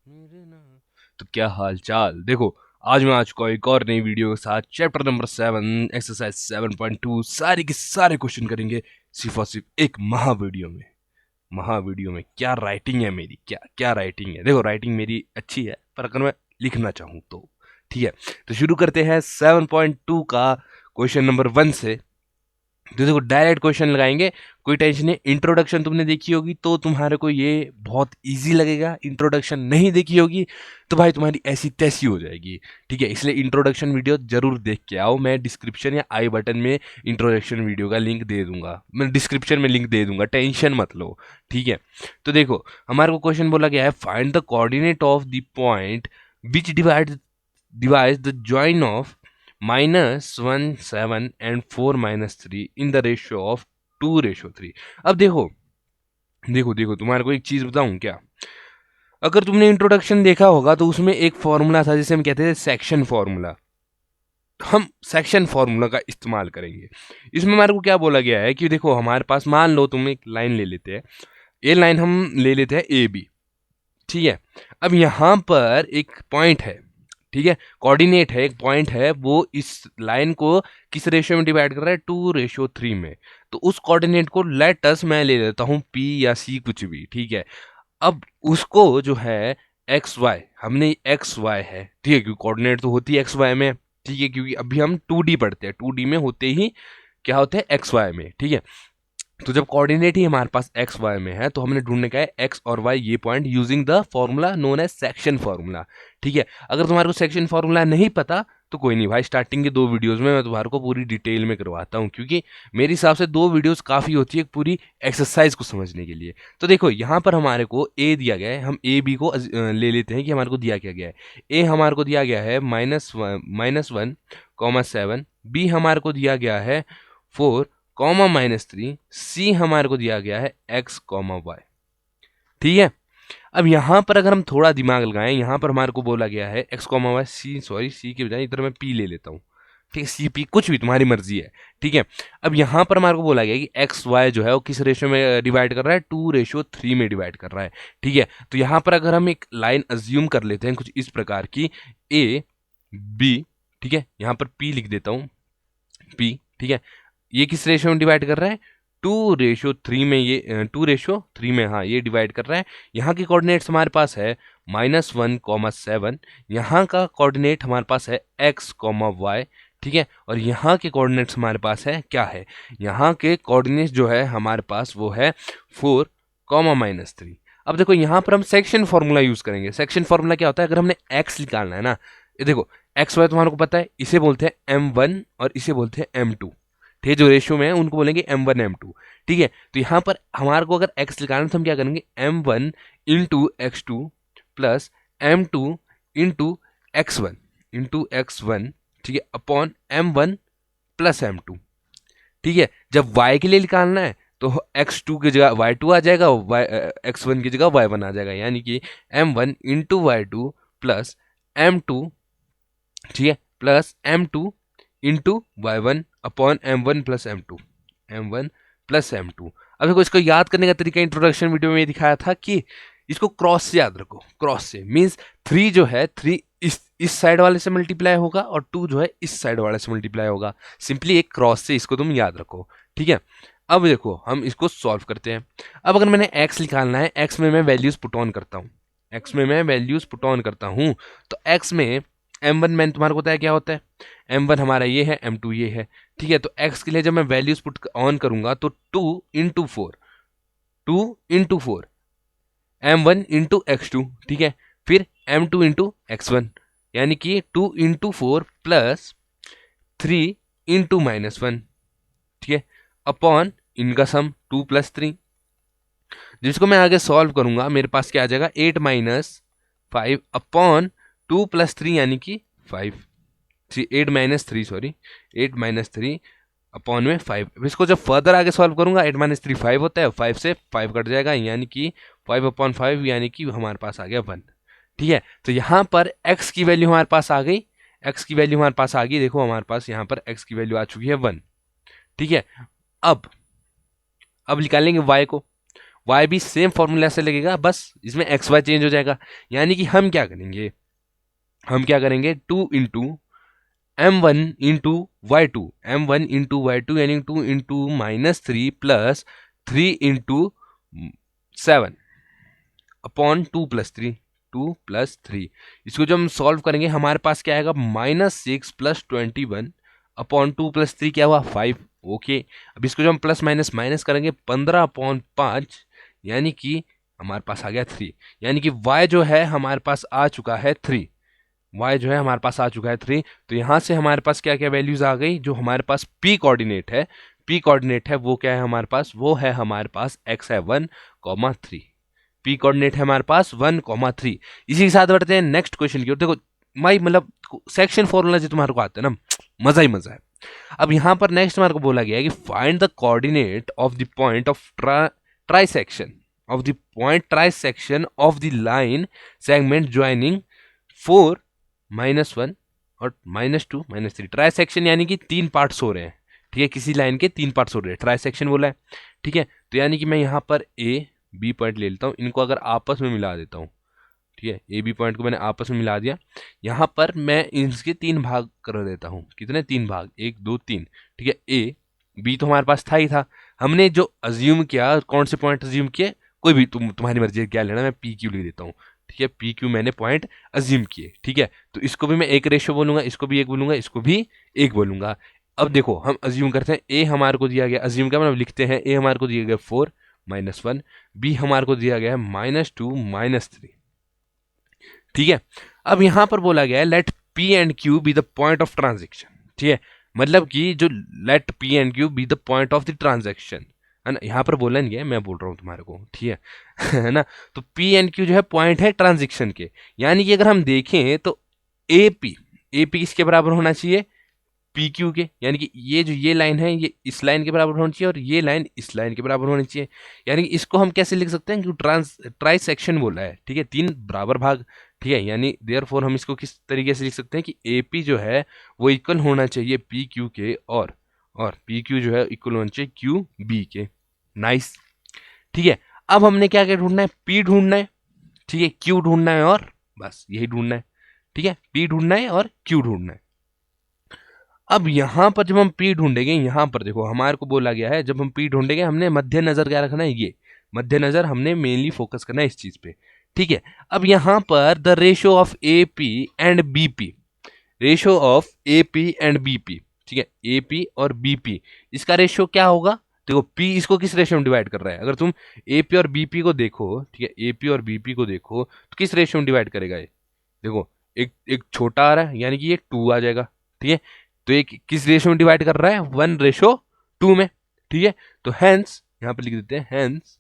मेरे ना तो क्या हाल चाल। देखो, आज मैं आ चुका हूँ एक और नई वीडियो के साथ। चैप्टर नंबर 7 एक्सरसाइज 7.2 सारे के सारे क्वेश्चन करेंगे सिर्फ और सिर्फ एक महा वीडियो में। क्या राइटिंग है मेरी, क्या क्या राइटिंग है। देखो, राइटिंग मेरी अच्छी है, पर अगर मैं लिखना चाहूँ तो ठीक है। तो शुरू करते हैं 7.2 का क्वेश्चन नंबर 1 से। तो देखो, डायरेक्ट क्वेश्चन लगाएंगे, कोई टेंशन नहीं। इंट्रोडक्शन तुमने देखी होगी तो तुम्हारे को ये बहुत इजी लगेगा। इंट्रोडक्शन नहीं देखी होगी तो भाई तुम्हारी ऐसी तैसी हो जाएगी। ठीक है, इसलिए इंट्रोडक्शन वीडियो जरूर देख के आओ। मैं डिस्क्रिप्शन या आई बटन में इंट्रोडक्शन वीडियो का लिंक दे दूंगा, मैं डिस्क्रिप्शन में लिंक दे दूंगा, टेंशन मत लो। ठीक है, तो देखो, हमारे को क्वेश्चन बोला गया है, find the coordinate of the point which divides the join of -1 7 and 4 -3 in the ratio of 2:3। अब देखो देखो देखो, तुम्हारे को एक चीज बताऊं क्या। अगर तुमने इंट्रोडक्शन देखा होगा तो उसमें एक फॉर्मूला था जिसे हम कहते थे सेक्शन फॉर्मूला। हम सेक्शन फॉर्मूला का इस्तेमाल करेंगे। इसमें हमारे को क्या बोला गया है कि देखो, हमारे पास मान लो तुम एक लाइन ले लेते हैं, ये लाइन हम ले लेते हैं ए बी। ठीक है, अब यहाँ पर एक पॉइंट है। ठीक है, कोऑर्डिनेट है, एक पॉइंट है, वो इस लाइन को किस रेशियो में डिवाइड कर रहा है, 2:3 में। तो उस कोऑर्डिनेट को लेटस मैं ले लेता हूँ पी या सी कुछ भी। ठीक है, अब उसको जो है एक्स वाई, हमने एक्स वाई है, ठीक है, क्योंकि कोऑर्डिनेट तो होती है एक्स वाई में। ठीक है, क्योंकि अभी हम 2D पढ़ते हैं, 2D में होते ही क्या होते हैं, एक्स वाई में। ठीक है, तो जब कोऑर्डिनेट ही हमारे पास एक्स वाई में है तो हमने ढूंढने का है एक्स और वाई ये point using the formula known as section formula. ठीक है, अगर तुम्हारे को सेक्शन फॉर्मूला नहीं पता तो कोई नहीं भाई, स्टार्टिंग के 2 वीडियोस में मैं तुम्हारे को पूरी डिटेल में करवाता हूँ, क्योंकि मेरे हिसाब से 2 वीडियोस काफ़ी होती है पूरी एक्सरसाइज को समझने के लिए। तो देखो, यहाँ पर हमारे को ए दिया गया है, हम ए बी को ले लेते हैं कि हमारे को दिया क्या गया है। ए हमारे को दिया गया है -1, -7। बी हमारे को दिया गया है 4, -3। सी हमारे को दिया गया है x, y। ठीक है, अब यहां पर अगर हम थोड़ा दिमाग लगाएं, यहां पर हमारे को बोला गया है x, y, सी, सॉरी सी के बजाय इधर मैं p ले लेता हूं। ठीक है, सी पी कुछ भी तुम्हारी मर्जी है। ठीक है, अब यहां पर हमारे को बोला गया है कि एक्स वाई जो है वो किस रेशियो में डिवाइड कर रहा है, 2:3 में डिवाइड कर रहा है। ठीक है, तो यहां पर अगर हम एक लाइन अज्यूम कर लेते हैं कुछ इस प्रकार की, ए बी। ठीक है, यहां पर p लिख देता हूं, p। ठीक है, ये किस रेशियो में डिवाइड कर रहा है, 2:3 में। ये 2:3 में, हाँ, ये डिवाइड कर रहा है। यहाँ के कोऑर्डिनेट्स हमारे पास है -1, 7। यहाँ का कोऑर्डिनेट हमारे पास है x, y। ठीक है, और यहाँ के कोऑर्डिनेट्स हमारे पास है क्या है, यहाँ के कोऑर्डिनेट्स जो है हमारे पास वो है 4, -3। अब देखो, यहाँ पर हम सेक्शन फॉर्मूला यूज करेंगे। सेक्शन फॉर्मूला क्या होता है, अगर हमने x निकालना है ना, ये देखो, एक्स वाई तुम्हारे को पता है, इसे बोलते हैं m1 और इसे बोलते हैं m2। ठीक है, जो रेशियो में है उनको बोलेंगे m1 m2। ठीक है, तो यहाँ पर हमारे को अगर x निकालना है तो हम क्या करेंगे, m1 into x2 plus m2 into x1। ठीक है, अपॉन m1 प्लस m2। ठीक है, जब y के लिए निकालना है तो x2 की जगह y2 आ जाएगा, x1 की जगह y1 आ जाएगा, यानी कि m1 into y2 plus m2। ठीक है, plus m2 into y1 upon m1 plus m2, m1 plus m2। अब देखो, इसको याद करने का तरीका इंट्रोडक्शन वीडियो में ये दिखाया था कि इसको क्रॉस से याद रखो। क्रॉस से मीन्स 3 जो है, 3 इस साइड वाले से मल्टीप्लाई होगा और 2 जो है इस साइड वाले से मल्टीप्लाई होगा। सिंपली एक क्रॉस से इसको तुम याद रखो। ठीक है, अब देखो हम इसको सॉल्व करते हैं। अब अगर मैंने x निकालना है, x में मैं वैल्यूज पुट ऑन करता हूँ, x में मैं वैल्यूज पुट ऑन करता हूँ, तो x में m1 मैंने तुम्हारे को बताया क्या होता है, m1 हमारा ये है, m2 ये है। ठीक है, तो x के लिए जब मैं वैल्यूज पुट ऑन करूंगा तो 2 इंटू 4 m1 इंटू x2। ठीक है, फिर m2 इंटू x1, यानी कि 2 इंटू 4 प्लस 3 इंटू -1। ठीक है, अपॉन इनका सम 2 + 3, जिसको मैं आगे सॉल्व करूंगा मेरे पास क्या आ जाएगा, 8 - 5 अपॉन 2 + 3 यानी कि 5। 8 - 3 सॉरी, 8 - 3 अपॉन में 5। इसको जब फर्दर आगे सॉल्व करूंगा, 8 - 3 5 होता है, 5 से 5 कट जाएगा, यानी कि 5/5 यानी कि हमारे पास आ गया 1। ठीक है, तो यहाँ पर x की वैल्यू हमारे पास आ गई, x की वैल्यू हमारे पास आ गई। देखो, हमारे पास यहाँ पर x की वैल्यू आ चुकी है 1। ठीक है, अब निकालेंगे y को। y भी सेम फॉर्मूला से लगेगा, बस इसमें एक्स वाई चेंज हो जाएगा। यानी कि हम क्या करेंगे, हम क्या करेंगे 2 into m1 into y2, m1 into y2 यानी 2 into -3 plus 3 into 7 upon 2 plus 3, 2 plus 3। इसको जब हम सॉल्व करेंगे हमारे पास क्या आएगा -6 प्लस 21 अपॉन 2 प्लस 3 क्या हुआ 5। ओके, अब इसको जब हम प्लस माइनस माइनस करेंगे 15 अपॉन 5 यानी कि हमारे पास आ गया 3। यानी कि y जो है हमारे पास आ चुका है 3, y जो है हमारे पास आ चुका है 3। तो यहाँ से हमारे पास क्या क्या वैल्यूज आ गई, जो हमारे पास p कोऑर्डिनेट है, p कोऑर्डिनेट है वो क्या है हमारे पास, वो है हमारे पास x है 1,3। p कोऑर्डिनेट है हमारे पास 1,3। इसी के साथ बढ़ते हैं नेक्स्ट क्वेश्चन की ओर। देखो भाई मतलब सेक्शन फॉर्मूला जो तुम्हारे को आते हैं ना, मजा ही मजा है। अब यहाँ पर नेक्स्ट हमारे को बोला गया है कि find the coordinate of the point of trisection of the point trisection of the line segment joining 4, -1 और -2 -3। ट्राइसेक्शन यानी कि 3 पार्ट्स हो रहे हैं, ठीक है, किसी लाइन के 3 पार्ट्स हो रहे हैं, ट्राइसेक्शन बोला है, ठीक है। तो यानी कि मैं यहाँ पर ए बी पॉइंट ले लेता हूँ, इनको अगर आपस में मिला देता हूँ, ठीक है, ए बी पॉइंट को मैंने आपस में मिला दिया। यहाँ पर मैं इसके 3 भाग कर देता हूँ, कितने 3 भाग, 1 2 3, ठीक है। ए बी तो हमारे पास था ही था, हमने जो अज्यूम किया, कौन से पॉइंट अज्यूम किए, कोई भी तुम्हारी मर्जी क्या लेना, मैं पी क्यू लिख देता हूँ, ठीक है, पी क्यू मैंने पॉइंट अज्यूम किए, ठीक है। तो इसको भी मैं एक रेशियो बोलूंगा, इसको भी एक बोलूंगा, इसको भी एक बोलूंगा। अब देखो हम अज्यूम करते हैं, ए हमारे को दिया गया, अज्यूम क्या मतलब लिखते हैं, ए हमारे को दिया गया 4 -1, बी हमारे को दिया गया है -2 -3, ठीक है। अब यहां पर बोला गया है let P and Q be the point of transaction, ठीक है, मतलब कि जो let P and Q be the point of the transaction, है ना, यहाँ पर बोला नहीं है, मैं बोल रहा हूँ तुम्हारे को, ठीक है है ना। तो पी एंड क्यू जो है पॉइंट है ट्रांजेक्शन के, यानी कि अगर हम देखें तो ए पी किसके बराबर होना चाहिए, पी क्यू के, यानी कि ये जो ये लाइन है ये इस लाइन के बराबर होनी चाहिए और ये लाइन इस लाइन के बराबर होनी चाहिए। यानी कि इसको हम कैसे लिख सकते हैं कि ट्राई सेक्शन बोला है, ठीक है, 3 बराबर भाग, ठीक है। यानी देयरफॉर हम इसको किस तरीके से लिख सकते हैं कि ए पी जो है वो इक्वल होना चाहिए पी क्यू के, और पी क्यू जो है इक्वल होना चाहिए क्यू बी के। नाइस, ठीक है। अब हमने क्या क्या ढूंढना है, पी ढूंढना है, ठीक है, क्यू ढूंढना है, और बस यही ढूंढना है, ठीक है, पी ढूंढना है और क्यू ढूंढना है। अब यहां पर जब हम पी ढूंढेंगे, यहां पर देखो हमारे को बोला गया है जब हम पी ढूंढेंगे हमने मध्य नजर क्या रखना है, ये मध्य नजर हमने मेनली फोकस करना है इस चीज पे, ठीक है। अब यहां पर the ratio of A P and B P, ratio of A P and B P, ठीक है, ए पी और बी पी, इसका रेशियो क्या होगा। देखो पी इसको किस रेशियो में डिवाइड कर रहा है, अगर तुम ए पी और बी पी को देखो, ठीक है, ए पी और बी पी को देखो तो किस रेशियो में डिवाइड करेगा ये, देखो एक एक छोटा आ रहा है यानी कि ये 2 आ जाएगा, ठीक है। तो एक किस रेशियो में डिवाइड कर रहा है, 1:2 में, ठीक है। तो हेंस यहां पर लिख देते हैं, hence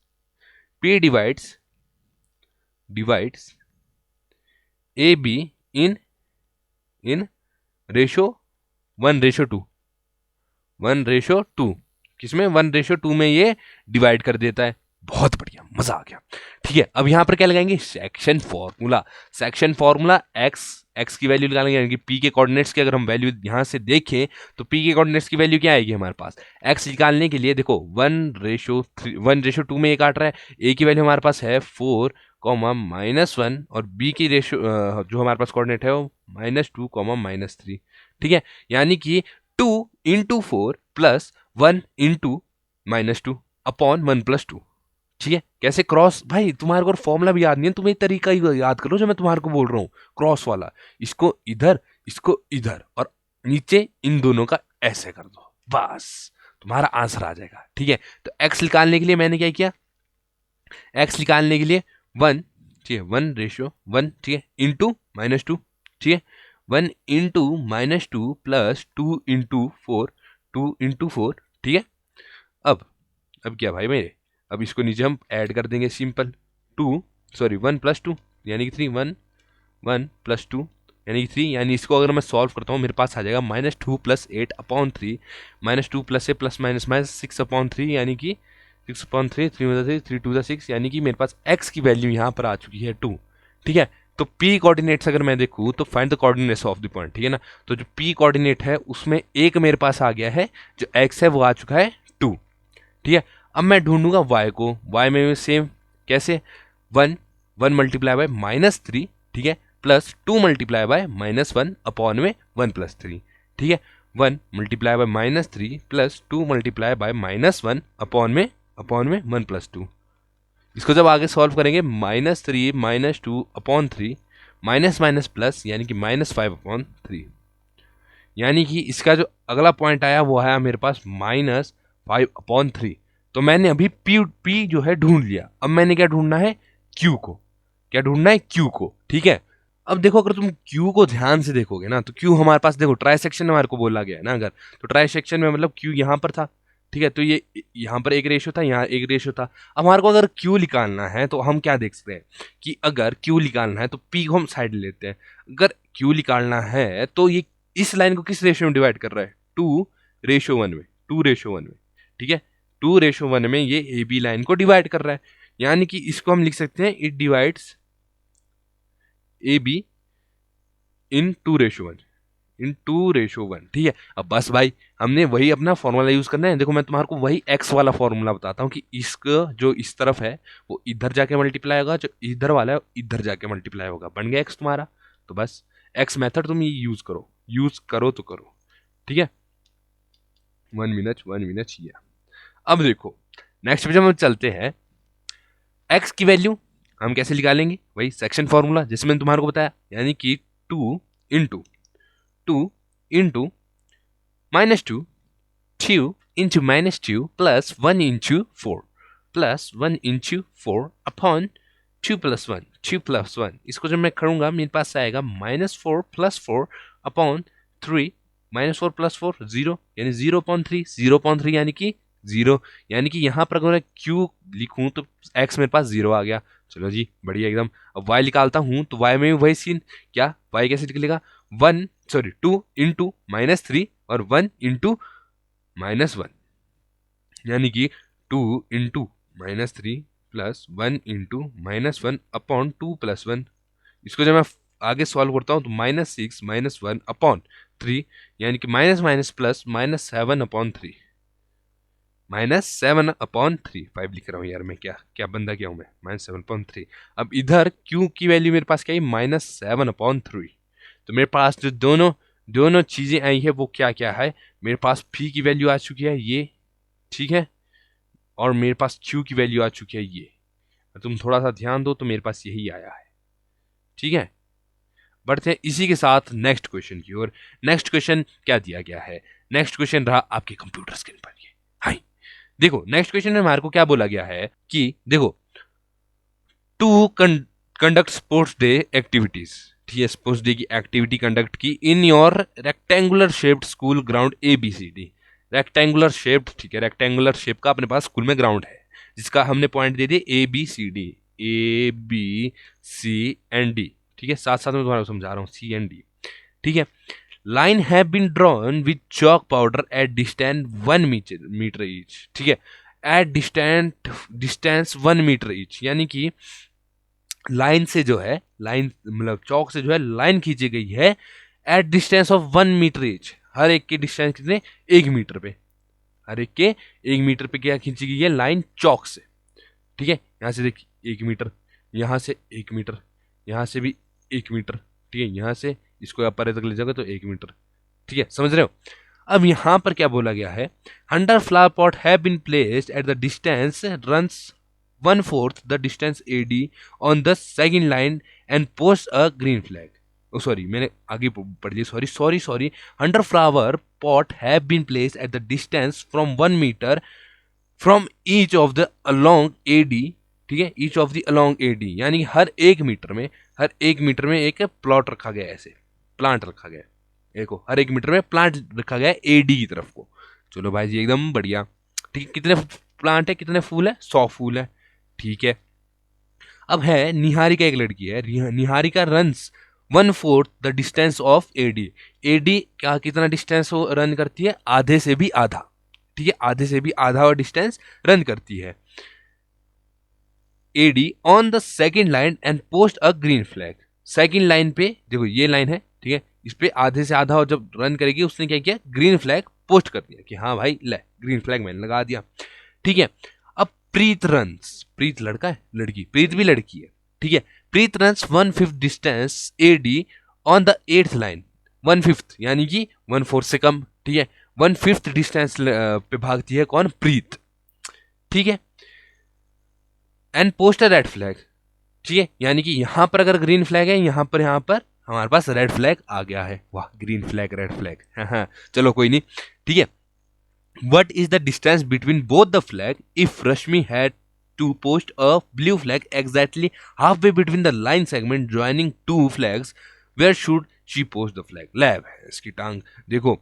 P divides A be in ratio 1:2, 1:2, किसमें 1:2 में ये डिवाइड कर देता है। बहुत बढ़िया, मजा आ गया, ठीक है। अब यहां पर क्या लगाएंगे, सेक्शन फॉर्मूला एक्स की वैल्यू निकालेंगे, यानी कि पी के कोऑर्डिनेट्स की अगर हम वैल्यू यहां से देखें तो पी के कोऑर्डिनेट्स की वैल्यू क्या आएगी हमारे पास, एक्स निकालने के लिए देखो 1:2 में ये काट रहा है, ए की वैल्यू हमारे पास है 4, -1 और बी की रेशियो जो हमारे पास कोऑर्डिनेट है वो -2, -3, ठीक है। यानी कि 2 इंटू 4 प्लस 1 इंटू -2 अपॉन 1+2, ठीक है। कैसे क्रॉस, भाई तुम्हारे को फॉर्मूला भी याद नहीं है, तुम एक तरीका ही याद करो जो मैं तुम्हारे को बोल रहा हूँ, क्रॉस वाला, इसको इधर और नीचे इन दोनों का ऐसे कर दो, बस तुम्हारा आंसर आ जाएगा, ठीक है। तो एक्स निकालने के लिए मैंने क्या किया, एक्स निकालने के लिए 1, ठीक है, 1:1, ठीक है, इंटू -2, ठीक है, 1 इंटू -2 प्लस 2 इंटू 4, ठीक है। अब क्या भाई मेरे, अब इसको नीचे हम ऐड कर देंगे, सिंपल 1 + 2 यानी कि 3, 1 + 2 यानी कि 3, यानी इसको अगर मैं सॉल्व करता हूँ मेरे पास आ जाएगा -2 + 8/3, -2 + a + -6/3 यानी कि 6/3, 3 2 6, यानी कि मेरे पास x की वैल्यू यहाँ पर आ चुकी है 2, ठीक है। तो p कोऑर्डिनेट्स अगर मैं देखूँ तो find the coordinates of the point, ठीक है ना। तो जो p कोऑर्डिनेट है उसमें एक मेरे पास आ गया है, जो x है वो आ चुका है 2, ठीक है। अब मैं ढूंढूंगा y को, y में सेम कैसे, 1 मल्टीप्लाई बाय -3, ठीक है, प्लस 2 मल्टीप्लाई बाय -1 अपॉन में 1 + 3, ठीक है, 1 multiply by -3 plus 2 multiply by -1 upon में 1 + 2। इसको जब आगे सॉल्व करेंगे -3 -2 अपॉन 3 माइनस माइनस प्लस यानी कि -5/3, यानी कि इसका जो अगला पॉइंट आया वो आया मेरे पास -5/3। तो मैंने अभी P जो है ढूंढ लिया। अब मैंने क्या ढूंढना है, Q को। क्या ढूंढना है, Q को, ठीक है। अब देखो अगर तुम Q को ध्यान से देखोगे ना तो Q हमारे पास देखो ट्राई सेक्शन में हमारे को बोला गया है ना, अगर तो ट्राई सेक्शन में मतलब Q यहाँ पर था, ठीक है, तो ये यहाँ पर एक रेशियो था, यहाँ एक रेशियो था। अब हमारे को अगर Q निकालना है तो हम क्या देख सकते हैं कि अगर Q निकालना है तो P को हम साइड ले लेते हैं। अगर Q निकालना है तो ये इस लाइन को किस रेशियो में डिवाइड कर रहा है, 2:1 में, 2:1 में, ठीक है, 2:1 में ये ए बी लाइन को डिवाइड कर रहा है। यानी कि इसको हम लिख सकते हैं it divides A be in 2:1, ठीक है। अब बस भाई हमने वही अपना फॉर्मूला यूज करना है। देखो मैं तुम्हारे को वही एक्स वाला फॉर्मूला बताता हूँ कि इसका जो इस तरफ है वो इधर जाके मल्टीप्लाई होगा, जो इधर वाला है इधर जाके मल्टीप्लाई होगा, बन गया एक्स तुम्हारा। तो बस एक्स मेथड तुम ये यूज करो तो करो, ठीक है। 1 मिनट ये। अब देखो नेक्स्ट पे जब हम चलते हैं, एक्स की वैल्यू हम कैसे निकालेंगे, वही सेक्शन फॉर्मूला जिसमें मैंने तुम्हारे को बताया, यानी कि 2 into -2 2 into -2 plus 1 into 4 upon 2 + 1। इसको जब मैं करूंगा मेरे पास आएगा -4 + 4 अपॉन 3, -4 + 4 0, यानी 0.3, 0.3 यानी कि 0, यानी कि यहाँ पर अगर मैं Q लिखूं तो x मेरे पास 0 आ गया। चलो जी बढ़िया एकदम। अब y निकालता हूं तो y में भी वही सीन, क्या y कैसे निकलेगा, 2 इंटू -3 और 1 इंटू -1, यानी कि 2 इंटू -3 प्लस 1 इंटू -1 अपॉन 2 + 1। इसको जब मैं आगे सॉल्व करता हूँ तो -6 -1 अपॉन 3, यानी कि माइनस माइनस प्लस -7/3, -7/3, 5 लिख रहा हूँ यार मैं, क्या क्या बंदा क्या हूँ मैं, -7/3। अब इधर Q की वैल्यू मेरे पास क्या है, -7/3। तो मेरे पास जो दोनों चीज़ें आई है वो क्या क्या है, मेरे पास P की वैल्यू आ चुकी है ये, ठीक है, और मेरे पास Q की वैल्यू आ चुकी है ये। तुम थोड़ा सा ध्यान दो तो मेरे पास यही आया है, ठीक है। बढ़ते हैं इसी के साथ नेक्स्ट क्वेश्चन की ओर। नेक्स्ट क्वेश्चन क्या दिया गया है, नेक्स्ट क्वेश्चन रहा आपके कंप्यूटर स्क्रीन पर ये। हाय देखो नेक्स्ट क्वेश्चन में हमारे को क्या बोला गया है कि देखो to conduct sports day activities, ठीक है, स्पोर्ट्स डे की एक्टिविटी कंडक्ट की in your rectangular shaped school ground ABCD। Rectangular shaped, ठीक है, रेक्टेंगुलर शेप का अपने पास स्कूल में ग्राउंड है जिसका हमने पॉइंट दे दिए ABCD, ABCD, ठीक है, साथ साथ में तुम्हारा समझा रहा हूँ C&D, ठीक है। Line have been drawn with chalk powder at distance 1 metre each, ठीक है, एट डिस्टेंस 1 मीटर ईच, यानी कि लाइन से जो है, लाइन मतलब चौक से जो है लाइन खींची गई है at distance of 1 metre each, हर एक के डिस्टेंस कितने, 1 मीटर पे, हर एक के 1 मीटर पे क्या खींची गई है लाइन चौक से, ठीक है। यहाँ से देखिए 1 मीटर, यहाँ से 1 मीटर, यहाँ से भी 1 मीटर, ठीक है, यहाँ से इसको आप परे तक ले जाओगे तो 1 मीटर, ठीक है, समझ रहे हो। अब यहाँ पर क्या बोला गया है, 100 flower pot have been placed at the distance runs 1/4 the distance AD on the second line and post a green flag. Oh sorry मैंने आगे पढ़ लिया, sorry 100 flower pot have been placed at the distance from 1 metre from each of the along AD, ठीक है, each of the along AD, यानी हर एक metre में एक प्लॉट रखा गया, ऐसे प्लांट रखा गया, देखो हर 1 मीटर में प्लांट रखा गया AD की तरफ को। चलो भाई जी एकदम बढ़िया, ठीक है। कितने प्लांट है, कितने फूल है, 100 फूल है, ठीक है। अब है निहारिका, एक लड़की है, Niharika runs 1/4 the distance of AD क्या कितना डिस्टेंस वो रन करती है, आधे से भी आधा, ठीक है, आधे से भी आधा और डिस्टेंस रन करती है AD on the second line and post a green flag. Second line पे देखो ये लाइन है, ठीक है, इस पे आधे से आधा और जब रन करेगी उसने क्या किया, ग्रीन फ्लैग पोस्ट कर दिया कि हाँ भाई ले ग्रीन फ्लैग मैंने लगा दिया, ठीक है। प्रीत रन्स, प्रीत लड़का है लड़की, प्रीत भी लड़की है, ठीक है। Preet runs 1/5 distance AD on the 8th line, 1/5 यानी कि 1/4 से कम, ठीक है। 1/5 डिस्टेंस पे भागती है कौन, प्रीत, ठीक है। And post a red flag, ठीक है, यानी कि यहां पर अगर ग्रीन फ्लैग है, यहां पर हमारे पास रेड फ्लैग आ गया है। वाह, ग्रीन फ्लैग रेड फ्लैग, हाँ चलो कोई नहीं, ठीक है। What is the distance between both the flag if Rashmi had to post a blue flag exactly halfway between the line segment joining two flags? Where should she post the flag? Lab है इसकी टांग, देखो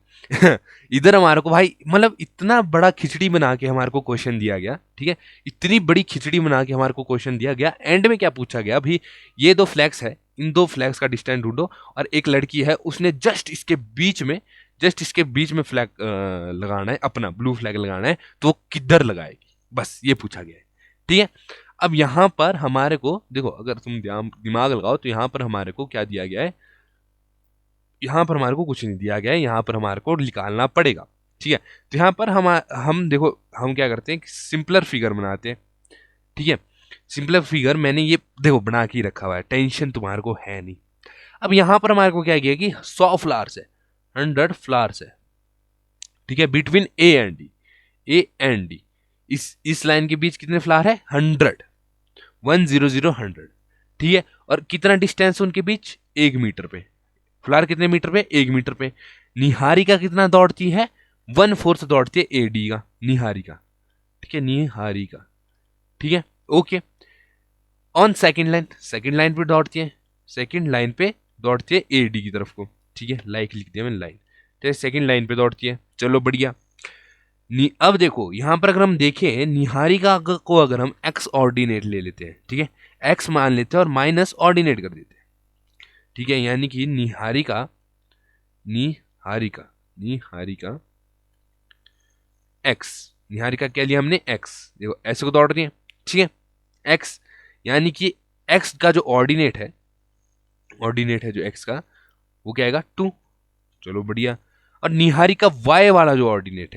इधर हमारे को भाई मतलब इतना बड़ा खिचड़ी बना के हमारे को क्वेश्चन दिया गया, ठीक है। इतनी बड़ी खिचड़ी बना के हमारे को क्वेश्चन दिया गया। एंड में क्या पूछा गया भाई, ये दो फ्लैग्स है, इन दो फ्लैग्स का डिस्टेंस ढूंढो, और एक लड़की है उसने जस्ट इसके बीच में फ्लैग लगाना है, अपना ब्लू फ्लैग लगाना है, तो वो किधर लगाएगी, बस ये पूछा गया है, ठीक है। अब यहां पर हमारे को देखो, अगर तुम दिमाग लगाओ तो यहां पर हमारे को क्या दिया गया है, यहां पर हमारे को कुछ नहीं दिया गया है, यहां पर हमारे को निकालना पड़ेगा, ठीक है। तो यहां पर हम देखो हम क्या करते हैं, सिंपलर फिगर बनाते हैं, ठीक है। सिंपलर फिगर मैंने ये देखो बना के रखा हुआ है, टेंशन तुम्हारे को है नहीं। अब यहां पर हमारे को क्या किया कि 100 फ्लावर्स है, 100 फ्लावर्स है, ठीक है, बिटवीन ए एंड डी, इस लाइन के बीच कितने फ्लावर है, 100, 100, ठीक है। और कितना डिस्टेंस उनके बीच, 1 मीटर पे, फ्लावर कितने मीटर पे, 1 मीटर पे। निहारिका कितना दौड़ती है, 1/4 दौड़ती है एडी का, निहारिका, ठीक है, निहारिका, ठीक है, ओके। ऑन सेकंड लाइन पे दौड़ती है, सेकंड लाइन पे दौड़ती है एडी की तरफ को, ठीक है, लाइक लिख दिया मैंने लाइन, तो सेकंड लाइन पे दौड़ती है, चलो बढ़िया। अब देखो यहां पर अगर हम देखें, निहारिका को अगर हम एक्स ऑर्डिनेट ले लेते हैं, ठीक है, एक्स मान लेते हैं और माइनस ऑर्डिनेट कर देते हैं, ठीक है, यानी कि निहारिका एक्स, निहारिका क्या लिया हमने, एक्स, देखो ऐसे को दौड़ रही है, ठीक है, एक्स, यानी कि एक्स का जो ऑर्डिनेट है जो एक्स का, वो क्या आएगा 2, चलो बढ़िया। और निहारिका वाई वाला जो ऑर्डिनेट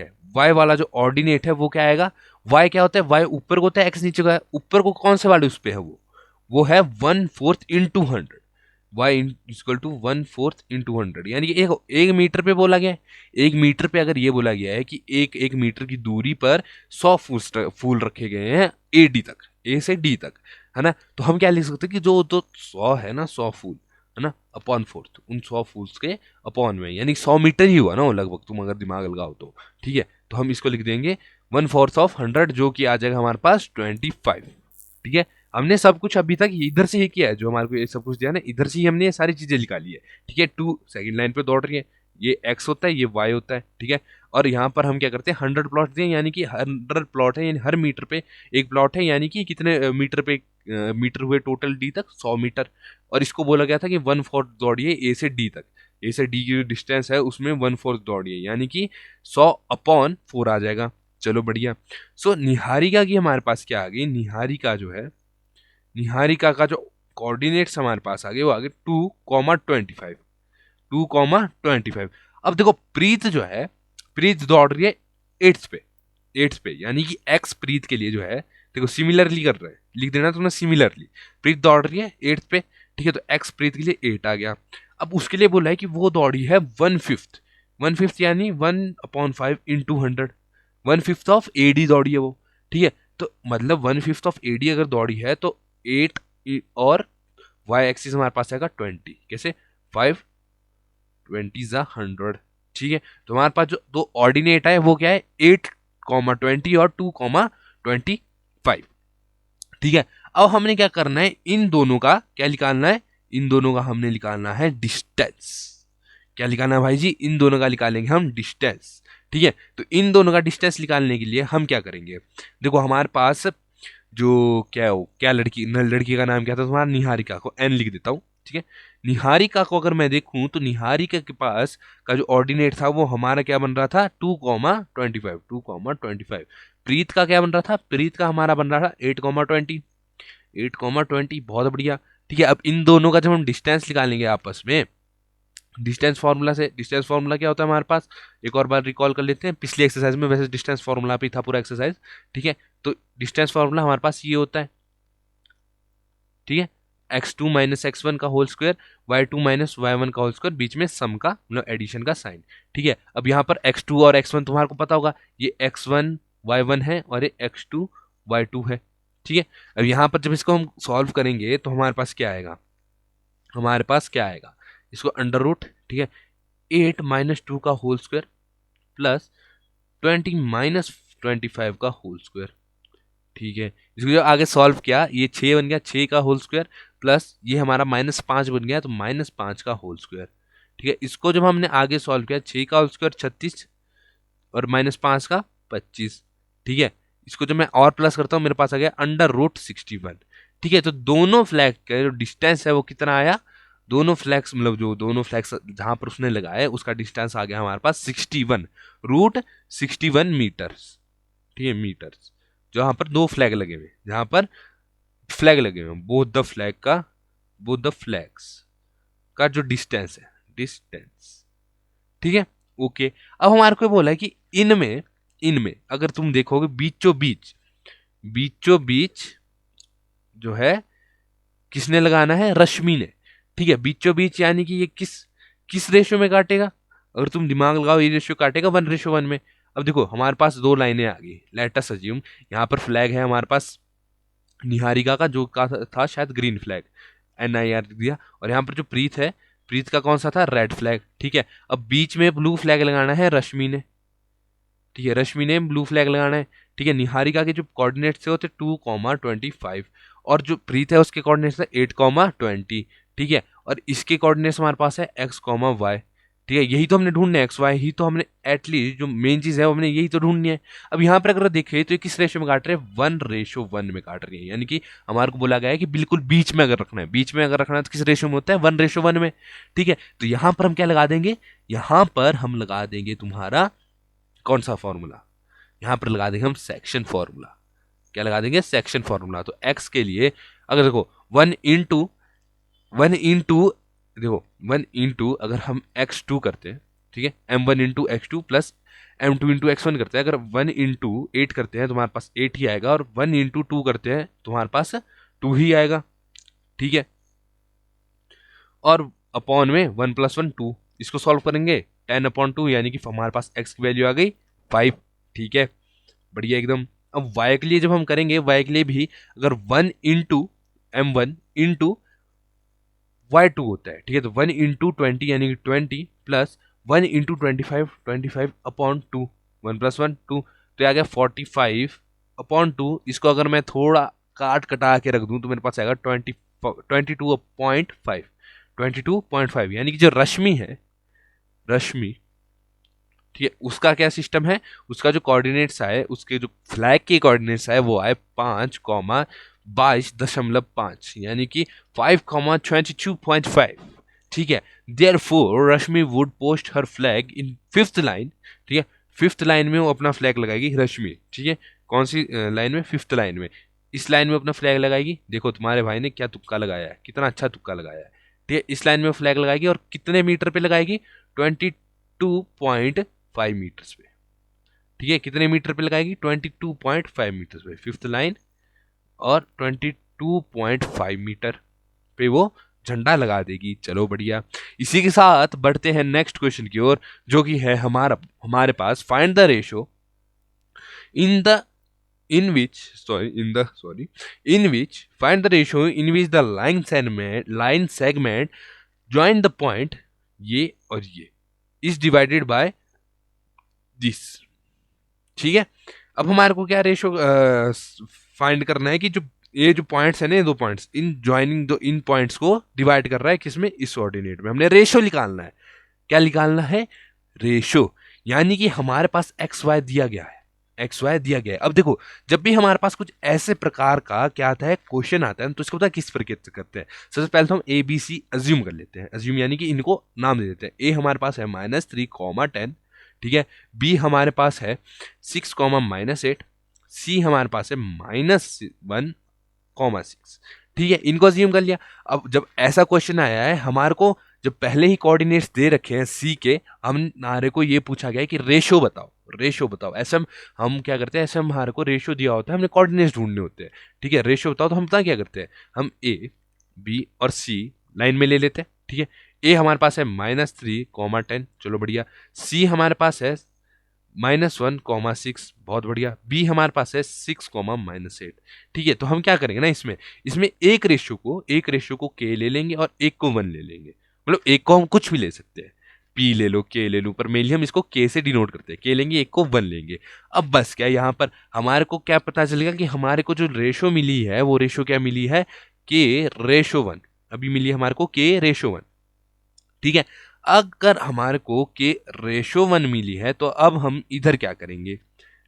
है वो क्या आएगा, वाई क्या होता है, वाई ऊपर को होता है, एक्स नीचे का है, ऊपर को कौन से वाले उस पे है, वो है 1/4 into 100, y equal to 1/4 into 100, यानी कि एक मीटर पे बोला गया है। 1 मीटर पे अगर ये बोला गया है कि एक मीटर की दूरी पर 100 फूल रखे गए हैं ए डी तक, ए से डी तक, है ना, तो हम क्या लिख सकते हैं कि जो 100 है ना, 100 फूल है ना, अपॉन 4, उन 100 फूल्स के अपॉन में, यानी 100 मीटर ही हुआ ना वो लगभग, तुम अगर दिमाग लगाओ तो, ठीक है। तो हम इसको लिख देंगे 1/4 ऑफ 100, जो कि आ जाएगा हमारे पास 25, ठीक है। हमने सब कुछ अभी तक इधर से ही किया है, जो हमारे को ये सब कुछ दिया ना, इधर से ही हमने ये सारी चीजें निकाली है, ठीक है। 2 सेकंड लाइन पे दौड़ रही है, ये एक्स होता है, ये वाई होता है, ठीक है। और यहाँ पर हम क्या करते हैं, 100 प्लॉट दिए, यानी कि 100 प्लॉट है, यानी हर मीटर पे एक प्लॉट है, यानी कि कितने मीटर पे मीटर हुए टोटल डी तक, 100 मीटर। और इसको बोला गया था कि 1/4 दौड़िए ए से डी तक, ए से डी की जो डिस्टेंस है उसमें 1/4 दौड़िए, यानी कि 100 अपॉन 4 आ जाएगा, चलो बढ़िया। सो निहारिका की हमारे पास क्या आ गई, निहारिका का जो कोऑर्डिनेट्स हमारे पास आ गए वो आ गए 2,25, 2,25। अब देखो प्रीत जो है, प्रीत दौड़ रही है 8th पे, यानी कि एक्स प्रीत के लिए जो है, देखो सिमिलरली कर रहा है, लिख देना तुमने सिमिलरली, प्रीत दौड़ रही है 8th पे, ठीक है, तो एक्स प्रीत के लिए 8 आ गया। अब उसके लिए बोला है कि वो दौड़ी है 1/5 यानी 1/5 इंटू 100, 1/5 ऑफ एडी दौड़ी है वो, ठीक है। तो मतलब 1/5 ऑफ एडी अगर दौड़ी है तो 8 और वाई एक्सिस हमारे पास आएगा 20, कैसे 5 20 100, ठीक है। तो हमारे पास जो दो ऑर्डिनेट है वो क्या है, 8,20 और 2,25, ठीक है। अब हमने क्या करना है, इन दोनों का क्या निकालना है, इन दोनों का हमने निकालना है डिस्टेंस। क्या निकालना है भाई जी, इन दोनों का निकालेंगे हम डिस्टेंस, ठीक है। तो इन दोनों का डिस्टेंस निकालने के लिए हम क्या करेंगे, देखो हमारे पास जो क्या लड़की का नाम क्या था तुम्हारा, निहारिका, को एन लिख देता हूँ, ठीक है। निहारिका को अगर मैं देखूं तो निहारिका के पास का जो ऑर्डिनेट था वो हमारा क्या बन रहा था, 2,25। प्रीत का क्या बन रहा था, प्रीत का हमारा बन रहा था 8,20, बहुत बढ़िया, ठीक है। अब इन दोनों का जब हम डिस्टेंस निकालेंगे आपस में, डिस्टेंस फार्मूला क्या होता है हमारे पास, एक और बार रिकॉल कर लेते हैं, पिछली एक्सरसाइज में वैसे डिस्टेंस फार्मूला भी था पूरा एक्सरसाइज, ठीक है। तो डिस्टेंस फार्मूला हमारे पास ये होता है, ठीक है, x2 माइनस x1 का whole square, y2 minus y1 का होल स्क्वायर, बीच में सम का मतलब एडिशन का साइन, ठीक है। अब यहाँ पर x2 और x1 तुम्हारे को पता होगा, ये x1 y1 है और ये x2 y2 है, ठीक है। अब यहाँ पर जब इसको हम सॉल्व करेंगे तो हमारे पास क्या आएगा, हमारे पास क्या आएगा, इसको अंडर रूट, ठीक है, 8 माइनस 2 का होल स्क्वायर प्लस 20 माइनस 25 का होल स्क्वायर, ठीक है। इसको जो आगे सॉल्व किया, ये 6 बन गया, 6 का होल स्क्वायर प्लस ये हमारा -5 बन गया, तो -5 का होल स्क्वायर, ठीक है। इसको जब हमने आगे सॉल्व किया, 6 का होल स्क्वायर 36 और -5 का 25, ठीक है। इसको जब मैं और प्लस करता हूँ मेरे पास आ गया अंडर रूट 61, ठीक है। तो दोनों फ्लैग का जो डिस्टेंस है वो कितना आया, दोनों फ्लैग्स मतलब जो दोनों फ्लैग्स जहां पर उसने लगाया उसका डिस्टेंस आ गया हमारे पास 61 रूट 61 मीटर्स, ठीक है, मीटर्स। जहां पर दो फ्लैग लगे हुए, जहां पर फ्लैग लगे हुए बोथ द फ्लैग्स का जो डिस्टेंस है, डिस्टेंस, ठीक है, ओके। अब हमारे को बोला है कि इनमें अगर तुम देखोगे बीचों बीच जो है किसने लगाना है, रश्मि ने, ठीक है। बीचों बीच यानी कि ये किस रेशियो में काटेगा, अगर तुम दिमाग लगाओ ये रेशियो काटेगा 1:1 में। अब देखो हमारे पास दो लाइनें आ गई, लेट अस अज्यूम यहाँ पर फ्लैग है हमारे पास निहारिका का, जो का था शायद ग्रीन फ्लैग, NIR दिया, और यहाँ पर जो प्रीत है, प्रीत का कौन सा था, रेड फ्लैग, ठीक है। अब बीच में ब्लू फ्लैग लगाना है रश्मि ने, ठीक है, रश्मि ने ब्लू फ्लैग लगाना है, ठीक है। निहारिका के जो कोऑर्डिनेट्स थे वो थे 2,25 और जो प्रीत है उसके कोऑर्डिनेट्स थे 8,20, ठीक है। और इसके कोऑर्डिनेट्स हमारे पास है x, y, ठीक है। यही तो हमने ढूंढना है, XY ही तो हमने, एटलीस्ट जो मेन चीज है वो हमने यही तो ढूंढनी है। अब यहाँ पर अगर देखें तो ये किस रेशियो में काट रहे हैं, 1:1 में काट रही है, यानी कि हमारे को बोला गया है कि बिल्कुल बीच में अगर रखना है, बीच में अगर रखना है तो किस रेशियो में होता है, 1:1 में, ठीक है। तो यहाँ पर हम क्या लगा देंगे, यहाँ पर हम लगा देंगे तुम्हारा कौन सा फॉर्मूला, यहां पर लगा देंगे हम सेक्शन फॉर्मूला, क्या लगा देंगे, सेक्शन फॉर्मूला। तो x के लिए अगर देखो 1 इंटू देखो 1 इंटू अगर हम x2 करते हैं, ठीक है, m1 into x2 plus m2 into x1 करते हैं, अगर 1 इंटू 8 करते हैं तो हमारे पास 8 ही आएगा, और 1 इंटू 2 करते हैं तो हमारे पास 2 ही आएगा, ठीक है। और अपॉन में 1+1 2, इसको सॉल्व करेंगे 10/2, यानी कि हमारे पास x की वैल्यू आ गई 5, ठीक है, बढ़िया एकदम। अब y के लिए जब हम करेंगे, y के लिए भी अगर 1 इंटू m1 इंटू y2 होता है, ठीक है, तो 1 इंटू 20 यानी कि 20 प्लस 1 इंटू 25/2, 1+1 2, तो ये आ गया 45/2। इसको अगर मैं थोड़ा काट कटा के रख दूं तो मेरे पास आएगा 22.5, यानी कि जो रश्मि, ठीक है, उसका क्या सिस्टम है, उसका जो कोऑर्डिनेट्स आए, उसके जो फ्लैग के कोऑर्डिनेट्स आए वो आए 5,22.5, यानी कि 5,22.5, ठीक है। Therefore Rashmi would post her flag in 5th line, ठीक है, 5th लाइन में वो अपना फ्लैग लगाएगी रश्मि, ठीक है। कौन सी लाइन में, 5th लाइन में, इस लाइन में अपना फ्लैग लगाएगी। देखो तुम्हारे भाई ने क्या तुक्का लगाया है, कितना अच्छा तुक्का लगाया है, ठीक है। इस लाइन में फ्लैग लगाएगी और कितने मीटर पे लगाएगी, 22.5 मीटर्स पे, ठीक है। कितने मीटर पे लगाएगी, 22.5 मीटर्स पे, 5th लाइन, और 22.5 मीटर पे वो झंडा लगा देगी। चलो बढ़िया। इसी के साथ बढ़ते हैं नेक्स्ट क्वेश्चन की ओर, जो कि है हमारे पास find the ratio in the in which find the ratio in which the line segment join the point ये और ये is divided by this, ठीक है। अब हमारे को क्या रेशियो फाइंड करना है कि जो ये जो पॉइंट्स है ना, ये दो पॉइंट्स इन ज्वाइनिंग दो इन पॉइंट्स को डिवाइड कर रहा है किसमें, इस ऑर्डिनेट में। हमने रेशियो निकालना है, क्या निकालना है, रेशियो, यानी कि हमारे पास XY दिया गया है, XY दिया गया है। अब देखो जब भी हमारे पास कुछ ऐसे प्रकार का क्या आता है, क्वेश्चन आता है, तो इसको पता है किस प्रकार से करते हैं। सबसे पहले तो हम ABC अज्यूम कर लेते हैं, अज्यूम यानी कि इनको नाम दे देते हैं। A हमारे पास है -3, 10, ठीक है। B हमारे पास है 6, -8, C हमारे पास है -1, 6, ठीक है। इनको अज्यूम कर लिया। अब जब ऐसा क्वेश्चन आया है हमारे को, जब पहले ही कोऑर्डिनेट्स दे रखे हैं सी के, हमारे को ये पूछा गया है कि रेशो बताओ, रेशो बताओ। ऐसे हम क्या करते हैं, ऐसे हमारे को रेशो दिया होता है, हमने कोऑर्डिनेट्स ढूंढने होते हैं, ठीक है। रेशो बताओ तो हम पता क्या करते हैं, हम ए बी और सी लाइन में ले लेते हैं, ठीक है। ए हमारे पास है -3, 10, चलो बढ़िया। सी हमारे पास है -1, 6, बहुत बढ़िया। बी हमारे पास है 6, -8, ठीक है। तो हम क्या करेंगे ना, इसमें एक रेशियो को के ले लेंगे और एक को 1 ले लेंगे। मतलब एक को हम कुछ भी ले सकते हैं, पी ले लो, के ले लो, पर मेनली हम इसको के से डिनोट करते हैं। के लेंगे, एक को 1 लेंगे। अब बस क्या यहाँ पर हमारे को क्या पता चलेगा कि हमारे को जो रेशो मिली है वो रेशो क्या मिली है, k/1। अभी मिली हमारे को k/1, ठीक है। अगर हमारे को k/1 मिली है तो अब हम इधर क्या करेंगे,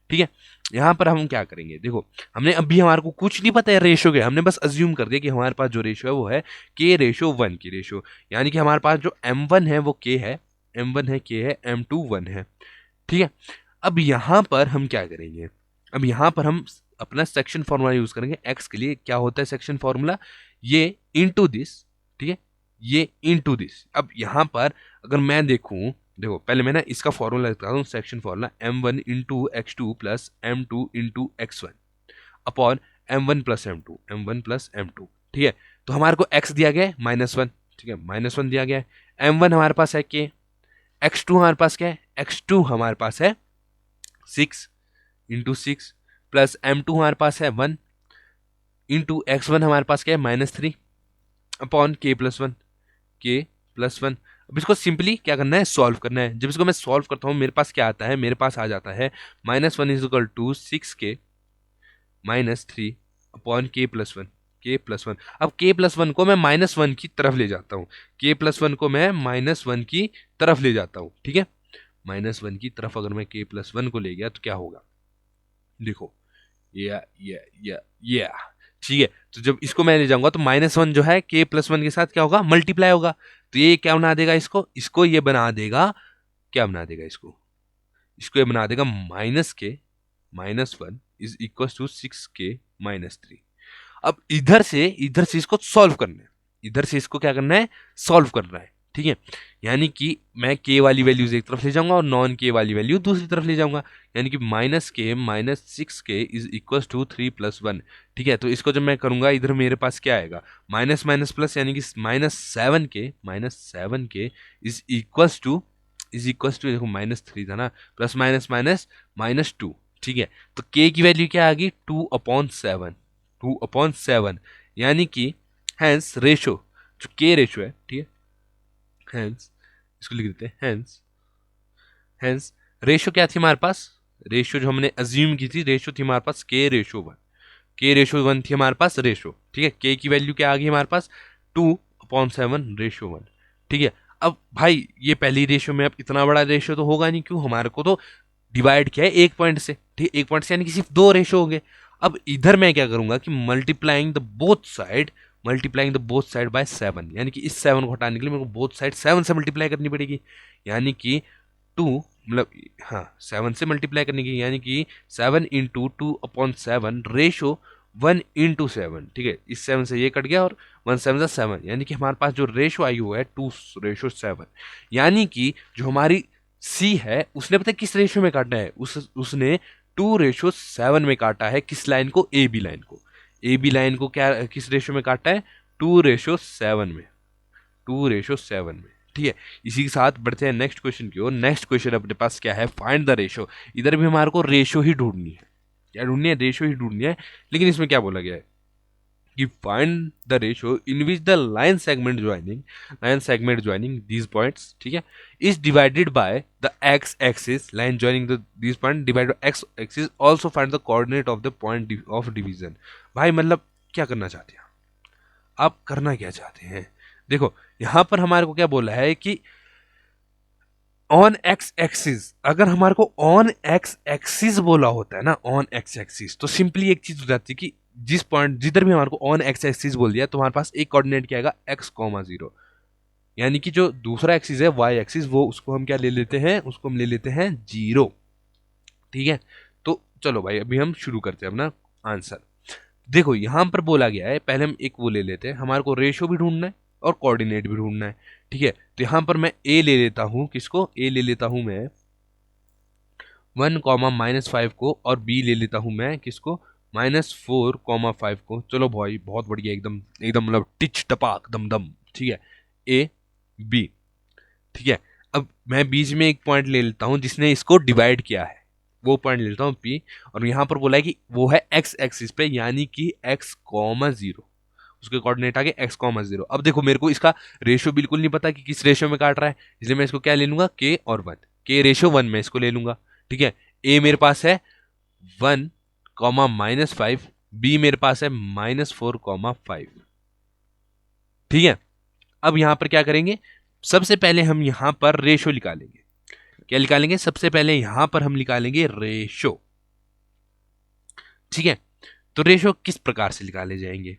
ठीक है। यहां पर हम क्या करेंगे, देखो हमने अभी, हमारे को कुछ नहीं पता है रेशो के, हमने बस अज्यूम कर दिया कि हमारे पास जो रेशो है वो है k/1 की रेशो। यानी कि हमारे पास जो m1 है वो k है, m1 है k है, m2 1 है, ठीक है। अब यहां पर हम क्या करेंगे, अब यहां पर हम अपना सेक्शन फॉर्मूला यूज करेंगे। x के लिए क्या होता है सेक्शन फॉर्मूला, ये इनटू दिस, ठीक है, ये इनटू दिस। अब यहां पर अगर मैं देखूं, देखो पहले मैं ना इसका फॉर्मूला लिखता हूं, section formula m1 into x2 plus m2 into x1 upon m1 plus m2, ठीक है। तो हमारे को x दिया गया है -1, ठीक है, -1 दिया गया है। m1 हमारे पास है k, x2 हमारे पास क्या है, x2 हमारे पास है 6 इंटू 6 प्लस m2 हमारे पास है 1 इंटू x1 हमारे पास क्या है -3 अपॉन k+1। अब इसको सिंपली क्या करना है, सॉल्व करना है। जब इसको मैं सॉल्व करता हूँ मेरे पास क्या आता है, मेरे पास आ जाता है -1 = 6k -3 अपॉन k+1। अब k+1 को मैं -1 की तरफ ले जाता हूँ, k+1 को मैं -1 की तरफ ले जाता हूँ, ठीक है। -1 की तरफ अगर मैं k+1 को ले गया तो क्या होगा, देखो या ठीक है। तो जब इसको मैं ले जाऊंगा तो -1 जो है k+1 के साथ क्या होगा, मल्टीप्लाई होगा। तो ये क्या बना देगा, इसको ये बना देगा, क्या बना देगा, इसको ये बना देगा -1 = 6k -3। अब इधर से इसको सॉल्व करना है, इधर से इसको क्या करना है, सॉल्व करना है, ठीक है। यानी कि मैं k वाली वैल्यूज एक तरफ ले जाऊंगा और नॉन k वाली वैल्यू दूसरी तरफ ले जाऊंगा। यानी कि -k -6k = 3 + 1, ठीक है। तो इसको जब मैं करूंगा इधर मेरे पास क्या आएगा, माइनस माइनस प्लस, यानी कि -7k इज इक्वल टू देखो -3 था ना, प्लस माइनस माइनस -2, ठीक है। तो k की वैल्यू क्या आ गई, 2/7, यानी कि हैंस रेशो, जो k रेशो है, ठीक है, हैंस इसको लिख देते हैं, हैंस रेशो क्या थी हमारे पास, रेशो जो हमने अज्यूम की थी, रेशो थी हमारे पास k/1 थी हमारे पास रेशो, ठीक है। k की वैल्यू क्या आ गई हमारे पास, 2/7/1, ठीक है। अब भाई ये पहली रेशो में, अब इतना बड़ा रेशो तो होगा नहीं, क्यों, हमारे को तो डिवाइड किया है एक पॉइंट से, ठीक है, एक पॉइंट से, यानी कि सिर्फ 2 रेशो हो गए। अब इधर मैं क्या करूंगा कि multiplying the both side by 7, यानी कि इस 7 को हटाने के लिए मेरे को बोथ साइड 7 से मल्टीप्लाई करनी पड़ेगी। यानी कि 2, मतलब हाँ 7 से मल्टीप्लाई करने की, यानी कि 7 × 2/7 रेशो 1/7, ठीक है। इस 7 से ये कट गया और 1 7 7, यानी कि हमारे पास जो रेशो आई हुआ है 2/7। यानी कि जो हमारी सी है उसने पता है किस रेशो में काटा है, उसने 2/7 में काटा है। किस लाइन को, ए बी लाइन को क्या किस रेशो में काटा है, 2/7 में, 2/7 में, ठीक है। इसी के साथ बढ़ते हैं नेक्स्ट क्वेश्चन की ओर। नेक्स्ट क्वेश्चन अपने पास क्या है, फाइंड द रेशो। इधर भी हमारे को रेशो ही ढूंढनी है, क्या ढूंढनी है, रेशो ही ढूंढनी है। लेकिन इसमें क्या बोला गया है कि find the ratio in which the line segment joining these points, ठीक है, is divided by the x axis. Line joining these point divide by x axis, also find the coordinate of the point of division. भाई मतलब क्या करना चाहते हैं आप करना क्या चाहते हैं, देखो यहां पर हमारे को क्या बोला है कि ऑन एक्स एक्सिस, अगर हमारे को ऑन एक्स एक्सिस बोला होता है ना, ऑन एक्स एक्सिस, तो सिंपली एक चीज हो जाती है कि जिस पॉइंट जिधर भी हमारे को ऑन एक्स एक्सिस बोल दिया तो हमारे पास एक कोऑर्डिनेट क्या आएगा, x, 0, यानी कि जो दूसरा एक्सिस है y एक्सिस, वो उसको हम क्या ले लेते हैं, उसको हम ले लेते हैं 0, ठीक है। तो चलो भाई अभी हम शुरू करते हैं अपना आंसर। देखो यहां पर बोला गया है, पहले हम एक वो ले लेते हैं, हमारे को रेशो भी ढूंढना है और कोऑर्डिनेट भी ढूंढना है। ठीक है, तो यहाँ पर मैं ए ले लेता हूँ, किसको, ए ले लेता हूँ मैं 1, -5 को, और बी ले लेता हूँ मैं किसको, -4, 5 को। चलो भाई बहुत बढ़िया, एकदम एकदम मतलब टिच टपाक दम दम। ठीक है, ए बी। ठीक है, अब मैं बीच में एक पॉइंट ले लेता हूँ जिसने इसको डिवाइड किया है, वो पॉइंट ले लेता हूँ पी, और यहाँ पर बोला है कि वो है एक्स एक्सिस पे, यानी कि x,0, उसके कोऑर्डिनेट आगे x,0। अब देखो मेरे को इसका रेशियो बिल्कुल नहीं पता कि किस रेशियो में काट रहा है, इसलिए मैं इसको क्या ले लूंगा, k और 1, k रेशियो 1 में इसको ले लूंगा। ठीक है, a मेरे पास है 1, -5, b मेरे पास है -4, 5। ठीक है, अब यहां पर क्या करेंगे, सबसे पहले हम यहां पर रेशो निकालेंगे। क्या निकालेंगे, सबसे पहले यहां पर हम निकालेंगे रेशो। ठीक है, तो रेशो किस प्रकार से निकाले जाएंगे,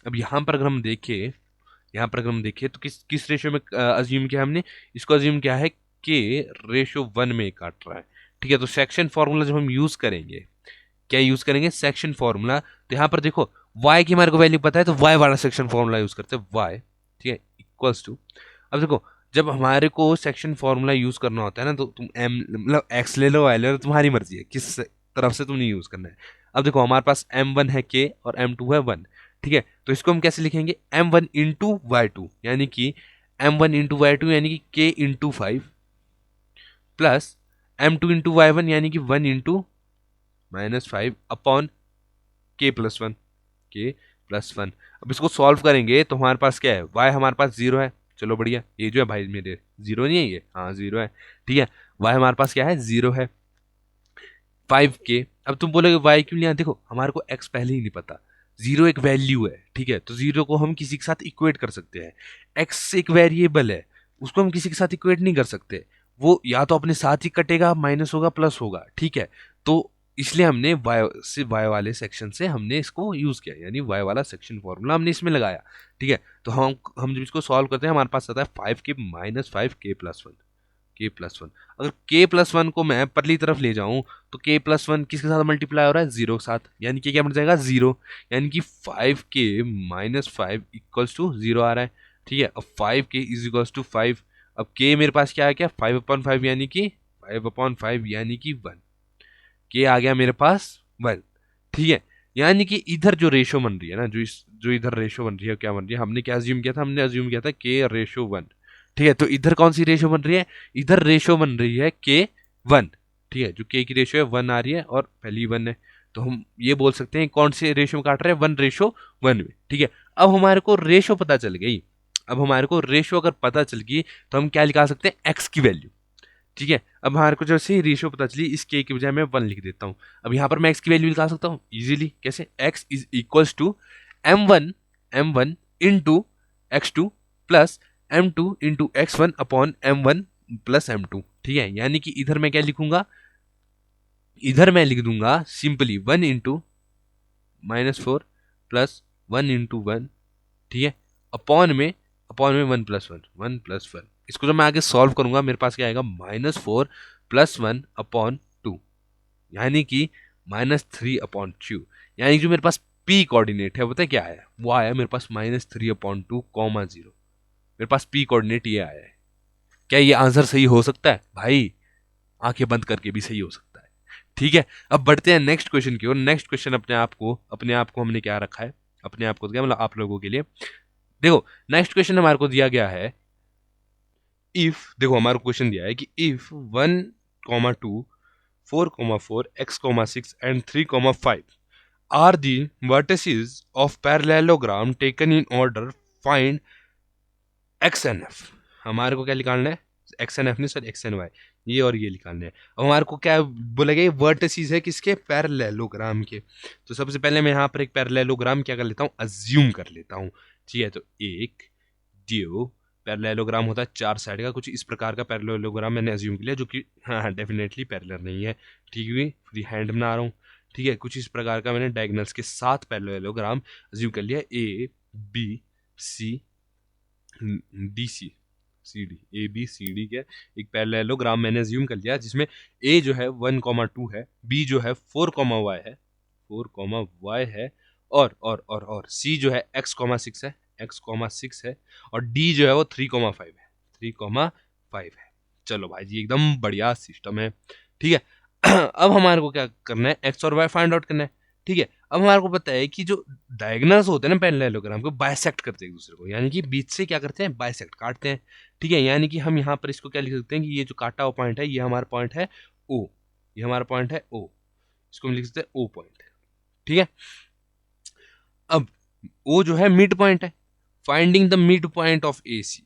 अब यहां पर अगर हम देखें, यहां पर अगर हम देखें तो किस किस रेशो में अज्यूम किया हमने, इसको अज्यूम किया है के रेशो 1 में काट रहा है। ठीक है, तो सेक्शन फॉर्मूला जब हम यूज करेंगे, क्या यूज करेंगे, सेक्शन फॉर्मूला। तो यहां पर देखो y की हमारे को वैल्यू पता है, तो y वाला सेक्शन फॉर्मूला यूज करते हैं, y। ठीक है, इक्वल्स टू, अब देखो जब हमारे को सेक्शन फॉर्मूला यूज करना होता है ना, तो तुम m मतलब x ले लो, y ले लो, तुम्हारी मर्जी है किस तरफ से तुमने यूज करना है। अब देखो हमारे पास m1 है k और m2 है 1। ठीक है, तो इसको हम कैसे लिखेंगे, m1 इंटू y2, यानी कि m1 इंटू y2 यानी कि k into 5, plus m2 into y1 यानी कि 1 इंटू -5 अपॉन k+1, k+1। अब इसको सॉल्व करेंगे तो हमारे पास क्या है, y हमारे पास 0 है। चलो बढ़िया, ये जो है भाई मेरे 0 नहीं है ये, हाँ 0 है। ठीक है, y हमारे पास क्या है, 0 है। 5k, अब तुम बोलोगे y क्यों लिया, देखो हमारे को x पहले ही नहीं पता, 0 एक वैल्यू है। ठीक है, तो 0 को हम किसी के साथ इक्वेट कर सकते हैं, x एक वेरिएबल है, उसको हम किसी के साथ इक्वेट नहीं कर सकते, वो या तो अपने साथ ही कटेगा, माइनस होगा, प्लस होगा। ठीक है, तो इसलिए हमने y वाले सेक्शन से हमने इसको यूज किया, यानी y वाला सेक्शन फॉर्मूला हमने इसमें लगाया। ठीक है, तो हम जब इसको सॉल्व करते हैं हमारे पास आता है 5k -5k+1, k+1। अगर k+1 को मैं परली तरफ ले जाऊं तो k+1 किसके साथ मल्टीप्लाई हो रहा है, 0 के साथ, यानी कि क्या बन जाएगा, 0, यानी कि 5k -5 इक्वल्स टू 0 आ रहा है। ठीक है, अब 5k इज इक्वल्स टू 5, अब k मेरे पास क्या आ गया, 5/5 यानी कि 5/5 यानी कि 1, k आ गया मेरे पास 1। ठीक है, यानी कि इधर जो रेशो बन रही है ना, जो इधर रेशो बन रही है, क्या बन रही है, हमने क्या अज्यूम किया था, हमने अज्यूम किया था k/1। ठीक है, तो इधर कौन सी रेशो बन रही है, इधर रेशो बन रही है k1। ठीक है, जो k की रेशो है 1 आ रही है और पहली 1 है, तो हम ये बोल सकते हैं कौन से रेशो में काट रहे हैं, 1/1 में। ठीक है, अब हमारे को रेशो पता चल गई, अब हमारे को रेशो अगर पता चल गई तो हम क्या निकाल सकते हैं, x की वैल्यू। ठीक है, अब हमारे को जैसे ही रेशियो पता चली, इस के बजाय मैं 1 लिख देता हूँ। अब यहाँ पर मैं x की वैल्यू निकाल सकता हूँ इजीली, कैसे, x is equals to m1 into x2 plus m2 into x1 upon m1 plus m2। ठीक है, यानी कि इधर मैं क्या लिखूंगा, इधर मैं लिख दूंगा सिंपली 1 इंटू -4 प्लस 1 इंटू 1। ठीक है, अपॉन में 1+1, इसको जब मैं आगे सॉल्व करूंगा मेरे पास क्या आएगा, -4 + 1 अपॉन 2, यानी कि -3/2, यानी कि जो मेरे पास p कोऑर्डिनेट है पता है क्या आया, वो आया मेरे पास -3/2, 0। मेरे पास p कोऑर्डिनेट ये आया है। क्या ये आंसर सही हो सकता है भाई, आंखें बंद करके भी सही हो सकता है। ठीक है, अब बढ़ते हैं नेक्स्ट क्वेश्चन की ओर। नेक्स्ट क्वेश्चन अपने आप को हमने क्या रखा है, अपने आप को क्या मतलब आप लोगों के लिए, देखो नेक्स्ट क्वेश्चन हमारे को दिया गया है, इफ, देखो हमारा क्वेश्चन दिया है कि if 1,2 4,4 x,6 and 3,5 are the vertices of parallelogram taken in order, find x and f। हमारे को क्या निकालना है, x and f नहीं सर, x and y, ये और ये निकालना है। अब हमारे को क्या बोला गया, वर्टिसेस है किसके, पैरेललोग्राम के। तो सबसे पहले मैं यहाँ पर एक पैरेललोग्राम क्या कर लेता हूँ, अज्यूम कर लेता हूँ। ठीक है, तो एक ड्यू पैरेललोग्राम होता है 4 साइड का, कुछ इस प्रकार का पैरेललोग्राम मैंने अज्यूम कर लिया, जो कि हाँ डेफिनेटली पैरेलल नहीं है। ठीक है, फ्री हैंड बना रहा हूँ। ठीक है, कुछ इस प्रकार का मैंने डायगोनल्स के साथ पैरेललोग्राम अज्यूम कर लिया, A B C D C D, A B C D के एक पैरेललोग्राम मैंने अज्यूम कर लिया, जिसमें ए जो है 1,2 है, बी जो है 4,y है, 4,y है, और सी जो है x,6 है, x,6 है और d जो है वो 3,5 है, 3,5 है। चलो भाई जी एकदम बढ़िया सिस्टम है, ठीक है। अब हमारे को क्या करना है, एक्स और वाई फाइंड आउट करना है, ठीक है। अब हमारे को पता है कि जो डायगोनल्स होते हैं ना पैरेललोग्राम को, बाइसेक्ट करते हैं एक दूसरे को, यानी कि बीच से क्या करते हैं, बाइसेक्ट काटते हैं, ठीक है। यानी कि हम यहाँ पर इसको क्या लिख सकते हैं कि ये जो काटा हुआ पॉइंट है ये हमारा पॉइंट है ओ, ये हमारा पॉइंट है ओ, इसको हम लिख सकते हैं ओ पॉइंट, ठीक है। अब ओ जो है मिड पॉइंट है, finding the mid point of A C.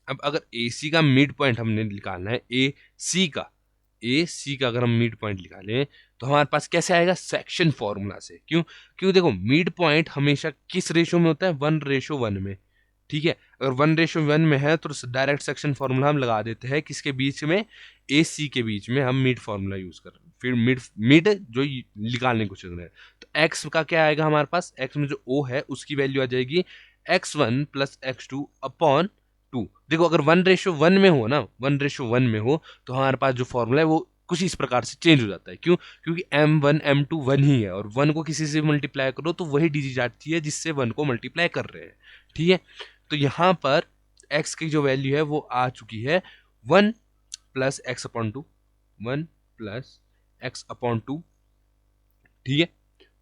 अब अगर ए सी का मिड पॉइंट हमने निकालना है, ए सी का अगर हम मिड पॉइंट निकालें तो हमारे पास कैसे आएगा, सेक्शन फॉर्मूला से। क्यों, क्यों देखो मिड पॉइंट हमेशा किस रेशो में होता है, 1:1 में, ठीक है। अगर 1:1 में है तो डायरेक्ट सेक्शन फॉर्मूला हम लगा देते हैं किसके बीच में, ए सी के बीच में हम मिड फॉर्मूला यूज कर रहे हैं, फिर मिड जो निकालने को चल रहे हैं। तो एक्स का क्या आएगा हमारे पास, एक्स में जो ओ है उसकी वैल्यू आ जाएगी x1 + x2 अपॉन 2। देखो अगर 1:1 में हो ना, 1:1 में हो तो हमारे पास जो फॉर्मूला है वो कुछ इस प्रकार से चेंज हो जाता है। क्यों, क्योंकि m1 m2 1 ही है और 1 को किसी से मल्टीप्लाई करो तो वही डिजिट आती है जिससे 1 को मल्टीप्लाई कर रहे हैं, ठीक है। तो यहाँ पर x की जो वैल्यू है वो आ चुकी है 1 + x/2, 1 + x/2, ठीक है,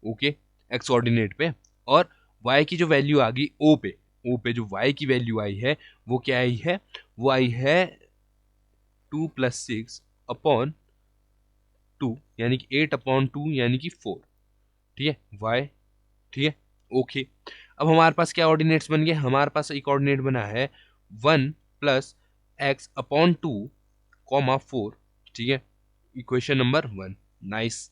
ओके, x ऑर्डिनेट पे। और y की जो वैल्यू आ गई o पे, o पे जो y की वैल्यू आई है वो क्या आई है, वो आई है 2 + 6/2, यानी कि 8/2 यानी कि 4, ठीक है, y, ठीक है, ओके। अब हमारे पास क्या ऑर्डिनेट्स बन गए, हमारे पास एक ऑर्डिनेट बना है 1 + x/2, 4, ठीक है, इक्वेशन नंबर 1, नाइस।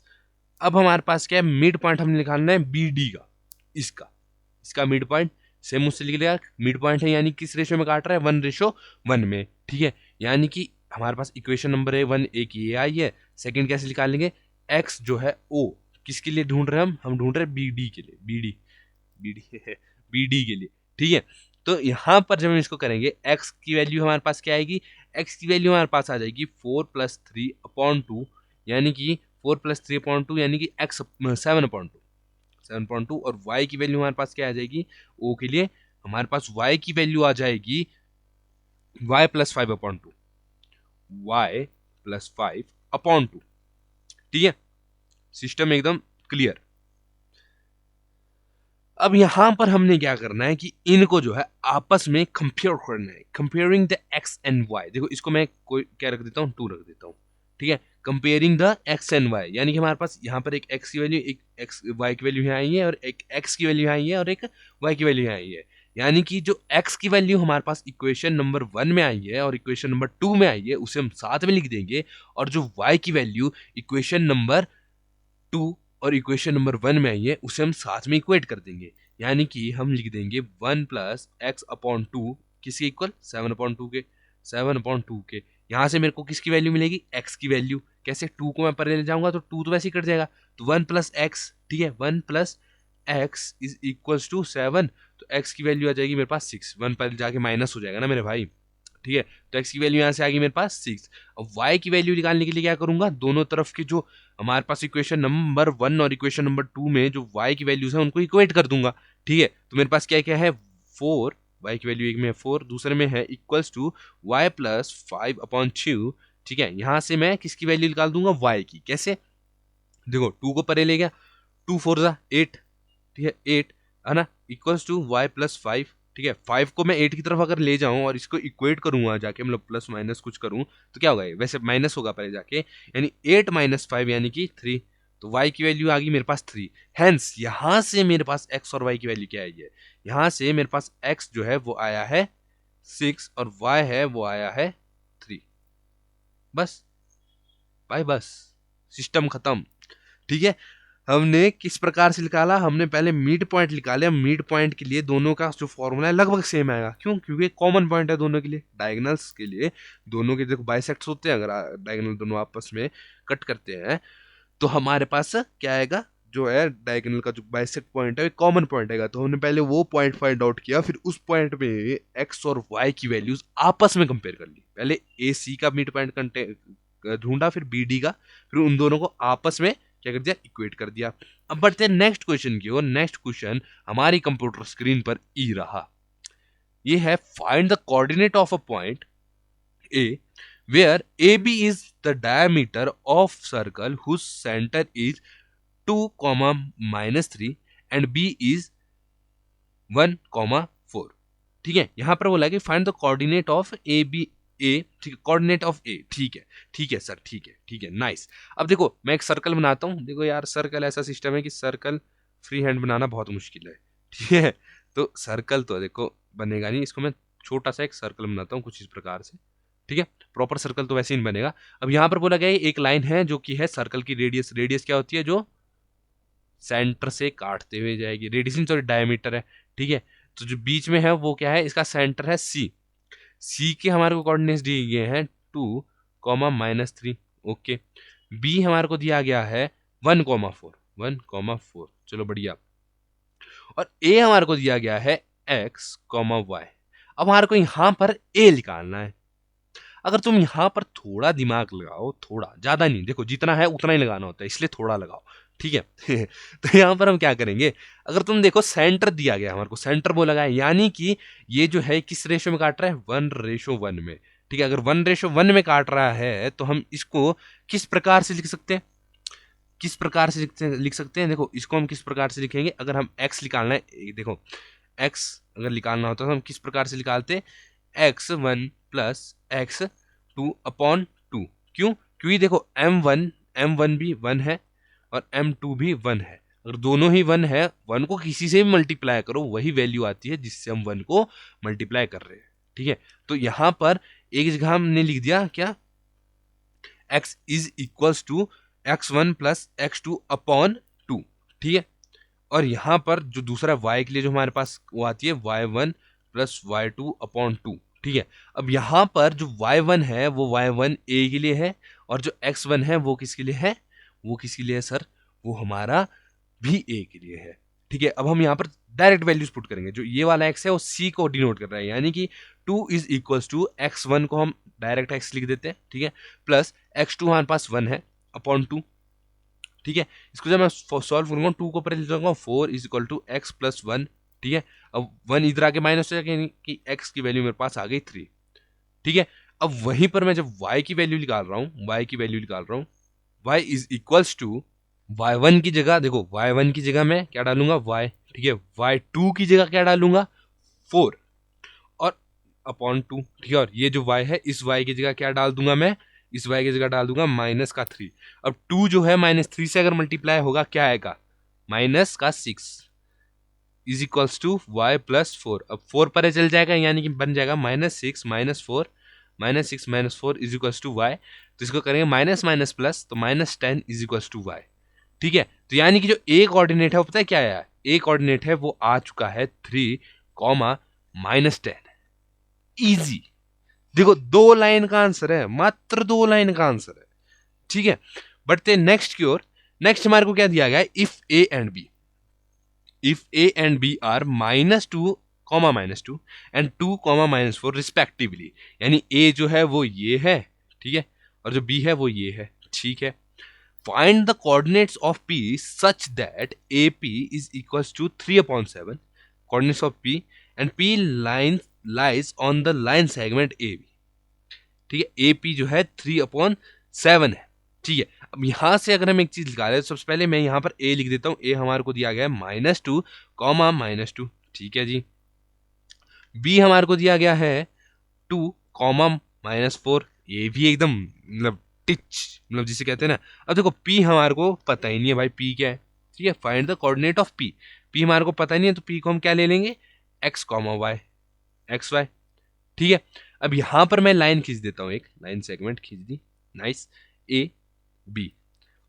अब हमारे पास क्या है, मिड पॉइंट हमने निकालना है बी डी का, इसका मिड पॉइंट सेम मुझसे लिख लिया, मिड पॉइंट है यानी किस रेशो में काट रहा है, 1:1 में, ठीक है। यानी कि हमारे पास इक्वेशन नंबर है 1 एक ये आई है, सेकंड कैसे निकालेंगे, एक्स जो है ओ किसके लिए ढूंढ रहे हैं हम ढूंढ रहे हैं बी डी के लिए, बी डी के लिए, ठीक है। तो यहाँ पर जब हम इसको करेंगे x की वैल्यू हमारे पास क्या आएगी, x की वैल्यू हमारे पास आ जाएगी 4 + 3/2, यानी कि 4 + 3/2 यानी कि x 7/2 और y की वैल्यू हमारे पास क्या आ जाएगी, o के लिए हमारे पास y की वैल्यू आ जाएगी y + 5/2, y + 5/2, ठीक है, सिस्टम एकदम क्लियर। अब यहां पर हमने क्या करना है कि इनको जो है आपस में कंपेयर करना है, comparing the x and y. देखो इसको मैं कोई क्या रख देता हूँ, 2 रख देता हूँ, ठीक है, comparing the x and y, यानी कि हमारे पास यहाँ पर एक एक्स की वैल्यू, एक एक्स वाई की वैल्यू यहाँ आई है और एक एक्स की वैल्यू यहाँ आई है और एक वाई की वैल्यू यहाँ आई है। यानी कि जो एक्स की वैल्यू हमारे पास इक्वेशन नंबर 1 में आई है और इक्वेशन नंबर 2 में आई है उसे हम साथ में लिख देंगे, और जो वाई की वैल्यू इक्वेशन नंबर 2 और इक्वेशन नंबर 1 में आई है उसे हम साथ में इक्वेट कर देंगे। यानी कि हम लिख देंगे 1 + x/2 किसके इक्वल, 7/2 के। यहाँ से मेरे को किसकी वैल्यू मिलेगी, x की वैल्यू। कैसे, 2 को मैं परे ले जाऊंगा तो 2 तो वैसे ही कट जाएगा, तो 1 + x, ठीक है, 1 + x = 7, तो x की वैल्यू आ जाएगी मेरे पास 6, 1 पर जाके माइनस हो जाएगा ना मेरे भाई, ठीक है। तो x की वैल्यू यहाँ से आ गई मेरे पास 6। अब y की वैल्यू निकालने के लिए क्या करूंगा, दोनों तरफ के जो हमारे पास इक्वेशन नंबर 1 और इक्वेशन नंबर 2 में जो y की वैल्यूज है उनको इक्वेट कर दूंगा, ठीक है। तो मेरे पास क्या क्या है, 4, y की वैल्यू एक में है 4, दूसरे में है इक्वल्स टू y + 5/2, ठीक है। यहां से मैं किसकी वैल्यू निकाल दूंगा, y की। कैसे, देखो 2 को परे ले गया, 2 4 ज़ा 8, ठीक है, 8 है ना, इक्वल्स टू y + 5, ठीक है। 5 को मैं 8 की तरफ अगर ले जाऊं और इसको इक्वेट करूंगा जाके, मतलब प्लस माइनस कुछ करूं तो क्या होगा, वैसे माइनस होगा पहले जाके, यानी 8 - 5 यानी कि 3, तो y की वैल्यू आ गई मेरे पास 3। हेंस यहां से मेरे पास x और y की वैल्यू क्या आई है, यहां से मेरे पास x जो है वो आया है 6 और y है वो आया है 3। बस भाई, बस सिस्टम खत्म, ठीक है। हमने किस प्रकार से निकाला, हमने पहले मिड पॉइंट निकाले, मिड पॉइंट के लिए दोनों का जो फॉर्मूला है लगभग सेम आएगा। क्यों, क्योंकि कॉमन पॉइंट है दोनों के लिए, डायगोनल्स के लिए दोनों के देखो बाइसेक्ट्स होते हैं, अगर डायगोनल दोनों आपस में कट करते हैं तो हमारे पास क्या आएगा, जो है डायगोनल का जो बाइसेक्ट पॉइंट है कॉमन पॉइंट आएगा। तो हमने पहले वो पॉइंट फाइंड आउट किया, फिर उस पॉइंट में एक्स और वाई की वैल्यूज आपस में कंपेयर कर ली। पहले ए सी का मिड पॉइंट ढूंढा, फिर बी डी का, फिर उन दोनों को आपस में क्या कर दिया, इक्वेट कर दिया। अब बढ़ते हैं नेक्स्ट क्वेश्चन की ओर। नेक्स्ट क्वेश्चन हमारी कंप्यूटर स्क्रीन पर ई रहा, ये है find the coordinate of a point A where AB is the diameter of circle whose center is 2, -3 and B is 1, 4। ठीक है, यहां पर बोला कि find the coordinate of A B A, ठीक है, कोऑर्डिनेट ऑफ ए। ठीक है सर, ठीक है, नाइस। अब देखो मैं एक सर्कल बनाता हूं। देखो यार, सर्कल ऐसा सिस्टम है कि सर्कल फ्री हैंड बनाना बहुत मुश्किल है। ठीक है, तो सर्कल तो देखो बनेगा नहीं। इसको मैं छोटा सा एक सर्कल बनाता हूँ कुछ इस प्रकार से। ठीक है, प्रॉपर सर्कल तो वैसे ही नहीं बनेगा। अब यहां पर बोला गया है एक लाइन है जो कि है सर्कल की रेडियस। रेडियस क्या होती है? जो सेंटर से काटते हुए जाएगी। रेडियस सॉरी डायमीटर है। ठीक है, तो जो बीच में है वो क्या है? इसका सेंटर है सी। सी के हमारे को कोऑर्डिनेट्स दिए गए हैं 2, -3। ओके, बी हमारे को दिया गया है 1, 4। 1, 4। चलो बढ़िया। और ए हमारे को दिया गया है x, y। अब हमारे को यहां पर ए निकालना है। अगर तुम यहां पर थोड़ा दिमाग लगाओ, थोड़ा, ज्यादा नहीं, देखो जितना है उतना ही लगाना होता है, इसलिए थोड़ा लगाओ। ठीक है तो यहां पर हम क्या करेंगे? अगर तुम देखो सेंटर दिया गया हमारे को, सेंटर वो लगा है, यानी कि ये जो है किस रेशो में काट रहा है? 1:1 में। ठीक है, अगर 1:1 में काट रहा है तो हम इसको किस प्रकार से लिख सकते हैं? किस प्रकार से लिख सकते हैं? देखो इसको हम किस प्रकार से लिखेंगे? अगर हम x निकालना है, देखो x अगर निकालना होता तो हम किस प्रकार से निकालते? x1 plus x2 upon 2। क्यों? क्योंकि देखो m1 भी 1 है और m2 भी 1 है। अगर दोनों ही 1 है, 1 को किसी से भी मल्टीप्लाई करो वही वैल्यू आती है जिससे हम 1 को मल्टीप्लाई कर रहे हैं। ठीक है, तो यहां पर एक जगह हमने लिख दिया क्या? x is equals to x1 plus x2 upon 2। ठीक है, और यहां पर जो दूसरा y के लिए जो हमारे पास वो आती है y1 प्लस y2 अपॉन 2। ठीक है, अब यहां पर जो y1 है वो y1 a के लिए है, और जो x1 है वो किसके लिए है? वो किसके लिए है सर? वो हमारा भी a के लिए है। ठीक है, अब हम यहाँ पर डायरेक्ट वैल्यूज पुट करेंगे। जो ये वाला x है वो c को डिनोट कर रहा है, यानी कि 2 इज इक्वल्स टू x1 को हम डायरेक्ट x लिख देते हैं। ठीक है, प्लस x2 हमारे पास 1 है अपॉन 2। ठीक है, इसको जब मैं सॉल्व करूंगा 2 को पहले लिख दूंगा 4 is equal to x plus 1। ठीक है, अब 1 इधर आके माइनस हो जाएगा कि x की वैल्यू मेरे पास आ गई 3। ठीक है, अब वहीं पर मैं जब y की वैल्यू निकाल रहा हूँ, y is equals to y1 की जगह, देखो y1 की जगह मैं क्या डालूंगा? y। ठीक है, y2 की जगह क्या डालूंगा? 4 और अपॉन 2। ठीक है, और ये जो y है इस y की जगह क्या डाल दूंगा मैं? इस y की जगह डाल दूंगा -3। अब 2 जो है -3 से अगर मल्टीप्लाई होगा क्या आएगा? -6 is equals to y plus 4। अब 4 पर चल जाएगा, यानी कि बन जाएगा -6 -4 -6 -4 इज इक्वल्स टू y। तो इसको करेंगे माइनस माइनस प्लस, तो -10 इज इक्वल्स टू y। ठीक है, तो यानी कि जो a कोऑर्डिनेट है वो पता है क्या है? a कोऑर्डिनेट है वो आ चुका है 3, -10। इजी। देखो 2 लाइन का आंसर है, मात्र 2 लाइन का आंसर है। ठीक है, बढ़ते नेक्स्ट की ओर। नेक्स्ट हमारे को क्या दिया गया है? If a and b are -2, -2 and 2, -4 respectively. यानी a जो है वो ये है, ठीक है, और जो b है वो ये है। ठीक है, find the coordinates of p such that AP is equals to 3/7 coordinates of p and p line lies on the line segment AB। ठीक है, AP जो है 3/7 है। ठीक है, अब यहां से अगर हम एक चीज निकालें तो सबसे पहले मैं यहां पर a लिख देता हूं। a हमारे को दिया गया है -2, -2। ठीक है जी, b हमारे को दिया गया है 2, -4। ये भी एकदम मतलब टिच, मतलब जिसे कहते हैं ना। अब देखो p हमारे को पता ही नहीं है भाई, p क्या है। ठीक है, find the coordinate of p। p हमारे को पता नहीं है तो p को हम क्या ले लेंगे? x, y, xy। ठीक है, अब यहां पर मैं लाइन खींच देता हूं, एक लाइन सेगमेंट खींच दी, नाइस, a b।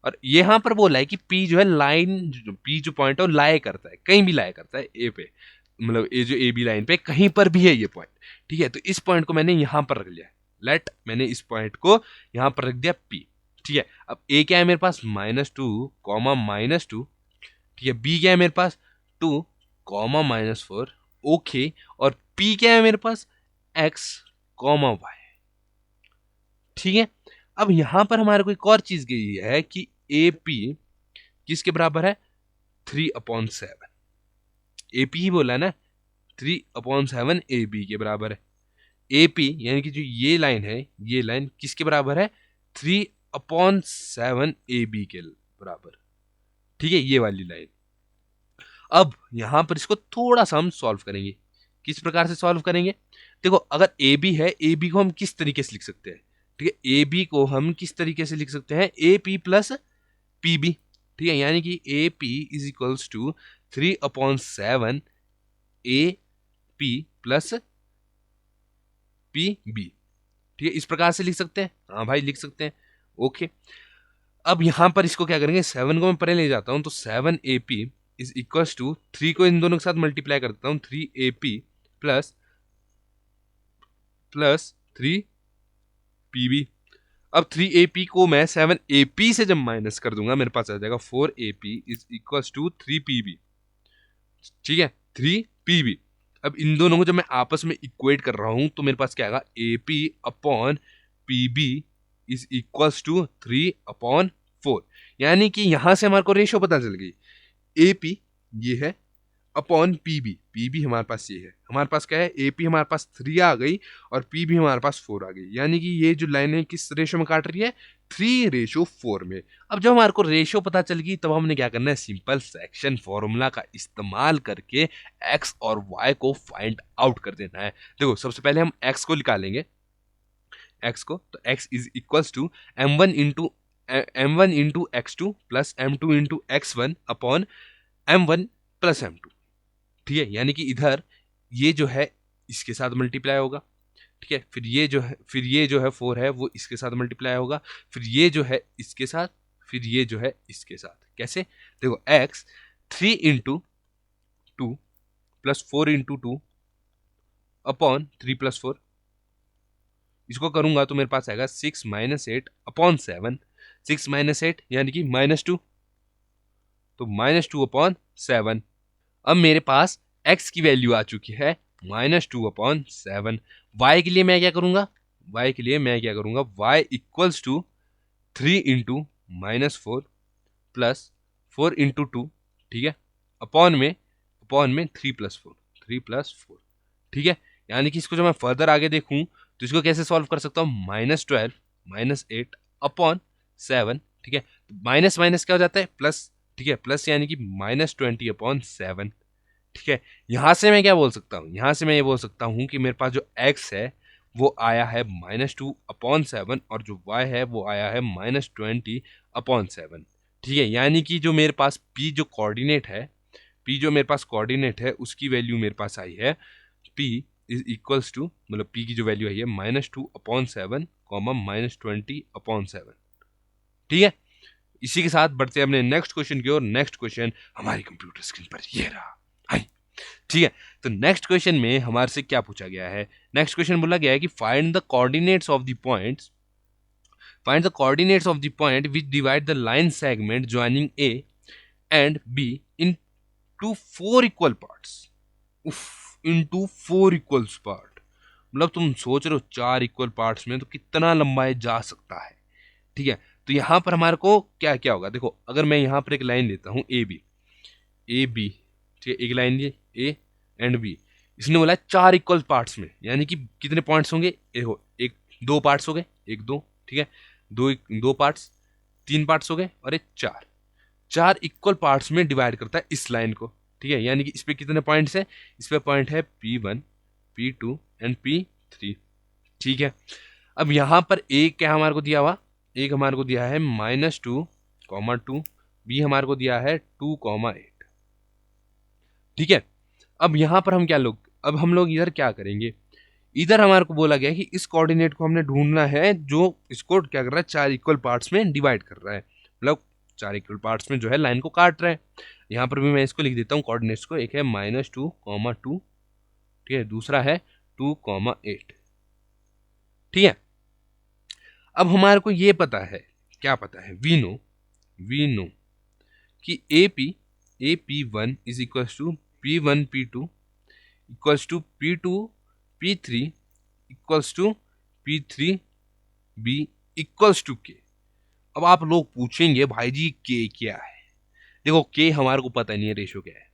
और यहां पर बोला है कि p जो है लाइन, p जो पॉइंट है वो लाए करता है, कहीं भी लाए करता है a पे, मतलब ये जो ए बी लाइन पे कहीं पर भी है ये पॉइंट। ठीक है, तो इस पॉइंट को मैंने यहां पर रख लिया, मैंने इस पॉइंट को यहां पर रख दिया p। ठीक है, अब a क्या है मेरे पास? -2, -2। ठीक है, b क्या है मेरे पास? 2, -4। ओके, और p क्या है मेरे पास? x, y। ठीक है, अब यहां पर हमारे को एक और चीज गई है कि AP किसके बराबर है? 3/7। AP ही बोला ना, 3/7 ए बी के बराबर है। ए पी यानी कि जो ये लाइन है, ये लाइन किसके बराबर है? 3/7 ए बी के बराबर। ठीक है, ये वाली लाइन। अब यहां पर इसको थोड़ा सा हम सॉल्व करेंगे। किस प्रकार से सॉल्व करेंगे? देखो, अगर ए बी है, ए बी को हम किस तरीके से लिख सकते हैं? ठीक है, ए बी को हम किस तरीके से लिख सकते हैं? A P plus P B. ठीक है, यानी कि A P is equals to 3/7 A P plus P B. ठीक है, इस प्रकार से लिख सकते हैं। हाँ भाई, लिख सकते हैं। ओके, अब यहां पर इसको क्या करेंगे? 7 को मैं परे ले जाता हूं, तो 7 A P is equals to 3 को इन दोनों के साथ मल्टीप्लाई कर देता हूं, 3 A P plus 3 P B. अब 3 ए पी को मैं 7 ए पी से जब माइनस कर दूंगा, मेरे पास आ जाएगा 4 A P is equals to 3 P B. ठीक है, 3 पी बी। अब इन दोनों को जब मैं आपस में इक्वेट कर रहा हूं, तो मेरे पास क्या आएगा? A P upon P B is equals to 3/4। यानी कि यहां से हमारे को रेशियो पता चल गई। ए पी ये है अपॉन पी बी हमारे पास ये है। हमारे पास क्या है? ए पी हमारे पास 3 आ गई और पी बी हमारे पास 4 आ गई। यानी कि ये जो लाइन है किस रेशियो में काट रही है? 3:4 में। अब जब हमारे को रेशियो पता चल गई, तब हमने क्या करना है? सिंपल सेक्शन फॉर्मूला का इस्तेमाल करके एक्स और वाई को फाइंड आउट कर देना है। देखो, सबसे पहले हम एक्स को निकालेंगे। एक्स को, तो x is equals to m1 into x2 plus m2 into x1 upon m1 plus m2। ठीक है, यानी कि इधर ये जो है इसके साथ मल्टीप्लाई होगा। ठीक है, फिर ये जो है 4 है वो इसके साथ मल्टीप्लाई होगा, फिर ये जो है इसके साथ, फिर ये जो है इसके साथ। कैसे? देखो, x 3 into 2 plus 4 into 2 upon 3 plus 4। इसको करूंगा तो मेरे पास आएगा 6 माइनस 8 अपॉन 7। 6 माइनस 8 यानी कि -2, तो -2/7। अब मेरे पास x की वैल्यू आ चुकी है -2/7। y के लिए मैं क्या करूंगा? y के लिए मैं क्या करूंगा? y equals to 3 into -4 plus 4 into 2। ठीक है, अपॉन में 3 प्लस 4। ठीक है, यानी कि इसको जब मैं फर्दर आगे देखूं, तो इसको कैसे सॉल्व कर सकता हूं? -12 -8 अपॉन 7। ठीक है, माइनस माइनस क्या हो जाता है? प्लस। ठीक है, प्लस यानी कि -20/7। ठीक है, यहां से मैं क्या बोल सकता हूं? यहां से मैं ये बोल सकता हूं कि मेरे पास जो x है वो आया है -2/7 और जो y है वो आया है -20/7। ठीक है, यानी कि जो मेरे पास p जो कोऑर्डिनेट है, उसकी वैल्यू मेरे पास आई है p इज इक्वल्स टू, मतलब p की जो वैल्यू आई है -2/7 -20/7। ठीक है, इसी के साथ बढ़ते हैं अपने नेक्स्ट क्वेश्चन की ओर। नेक्स्ट क्वेश्चन हमारी कंप्यूटर स्क्रीन पर ये रहा। हाय, ठीक है, तो नेक्स्ट क्वेश्चन में हमारे से क्या पूछा गया है? नेक्स्ट क्वेश्चन बोला गया है कि find the coordinates of the point which divide the line segment joining A and B into 4 equal parts. Into 4 equal part, मतलब तुम सोच रहे हो 4 इक्वल पार्ट्स में तो कितना लंबाई जा सकता है। ठीक है, तो यहां पर हमारे को क्या क्या होगा? देखो, अगर मैं यहां पर एक लाइन लेता हूं ए बी, ठीक है, एक लाइन ये ए एंड बी। इसने बोला 4 इक्वल पार्ट्स में, यानी कि कितने पॉइंट्स होंगे? देखो, एक 2 पार्ट्स हो गए, 1 2। ठीक है, दो पार्ट्स, 3 पार्ट्स हो गए और एक 4 इक्वल पार्ट्स में डिवाइड करता है इस लाइन को। ठीक है, यानी कि इस पे कितने पॉइंट्स है? इस पे पॉइंट है P1 P2 एंड P3। ठीक है, अब यहां पर एक क्या हमारे को दिया हुआ? एक हमारे को दिया है -2,2, बी हमारे को दिया है 2,8। ठीक है, अब यहां पर अब हम लोग इधर क्या करेंगे? इधर हमारे को बोला गया है कि इस कोऑर्डिनेट को हमने ढूंढना है जो इसको क्या कर रहा है? 4 इक्वल पार्ट्स में डिवाइड कर रहा है, मतलब 4 इक्वल पार्ट्स में जो है लाइन को काट रहा है। यहां पर भी मैं इसको लिख देता हूँ कोऑर्डिनेट्स को। एक है -2,2, ठीक है, दूसरा है 2,8। ठीक है, अब हमारे को ये पता है, क्या पता है? वी नो कि AP1 is equal to P1 P2 equals to P2 P3 equals to P3 B equals to K। अब आप लोग पूछेंगे भाई जी K क्या है? देखो, K हमारे को पता नहीं है रेशियो क्या है।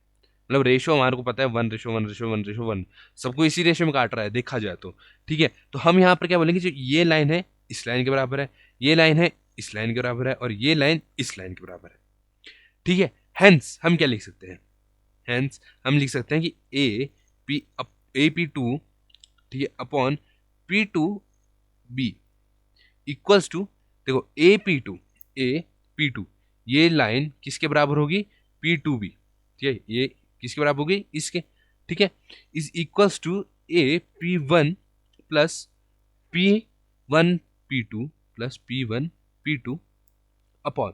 मतलब रेशो हमारे को पता है 1:1:1:1, सबको इसी रेशो में काट रहा है देखा जाए तो। ठीक है, तो हम यहाँ पर क्या बोलेंगे, जो ये लाइन है इस लाइन के बराबर है, ये लाइन है इस लाइन के बराबर है, और ये लाइन इस लाइन के बराबर है। ठीक है, हेंस हम क्या लिख सकते हैं, हेंस हम लिख सकते हैं कि AP2, ठीक है, अपॉन P2B इक्वल्स टू, देखो AP2 ये लाइन किसके बराबर होगी, P2B। ठीक है, ये किसके बराबर होगी, इसके। ठीक है, is equals to AP1 plus P1P2 plus P1P2 upon,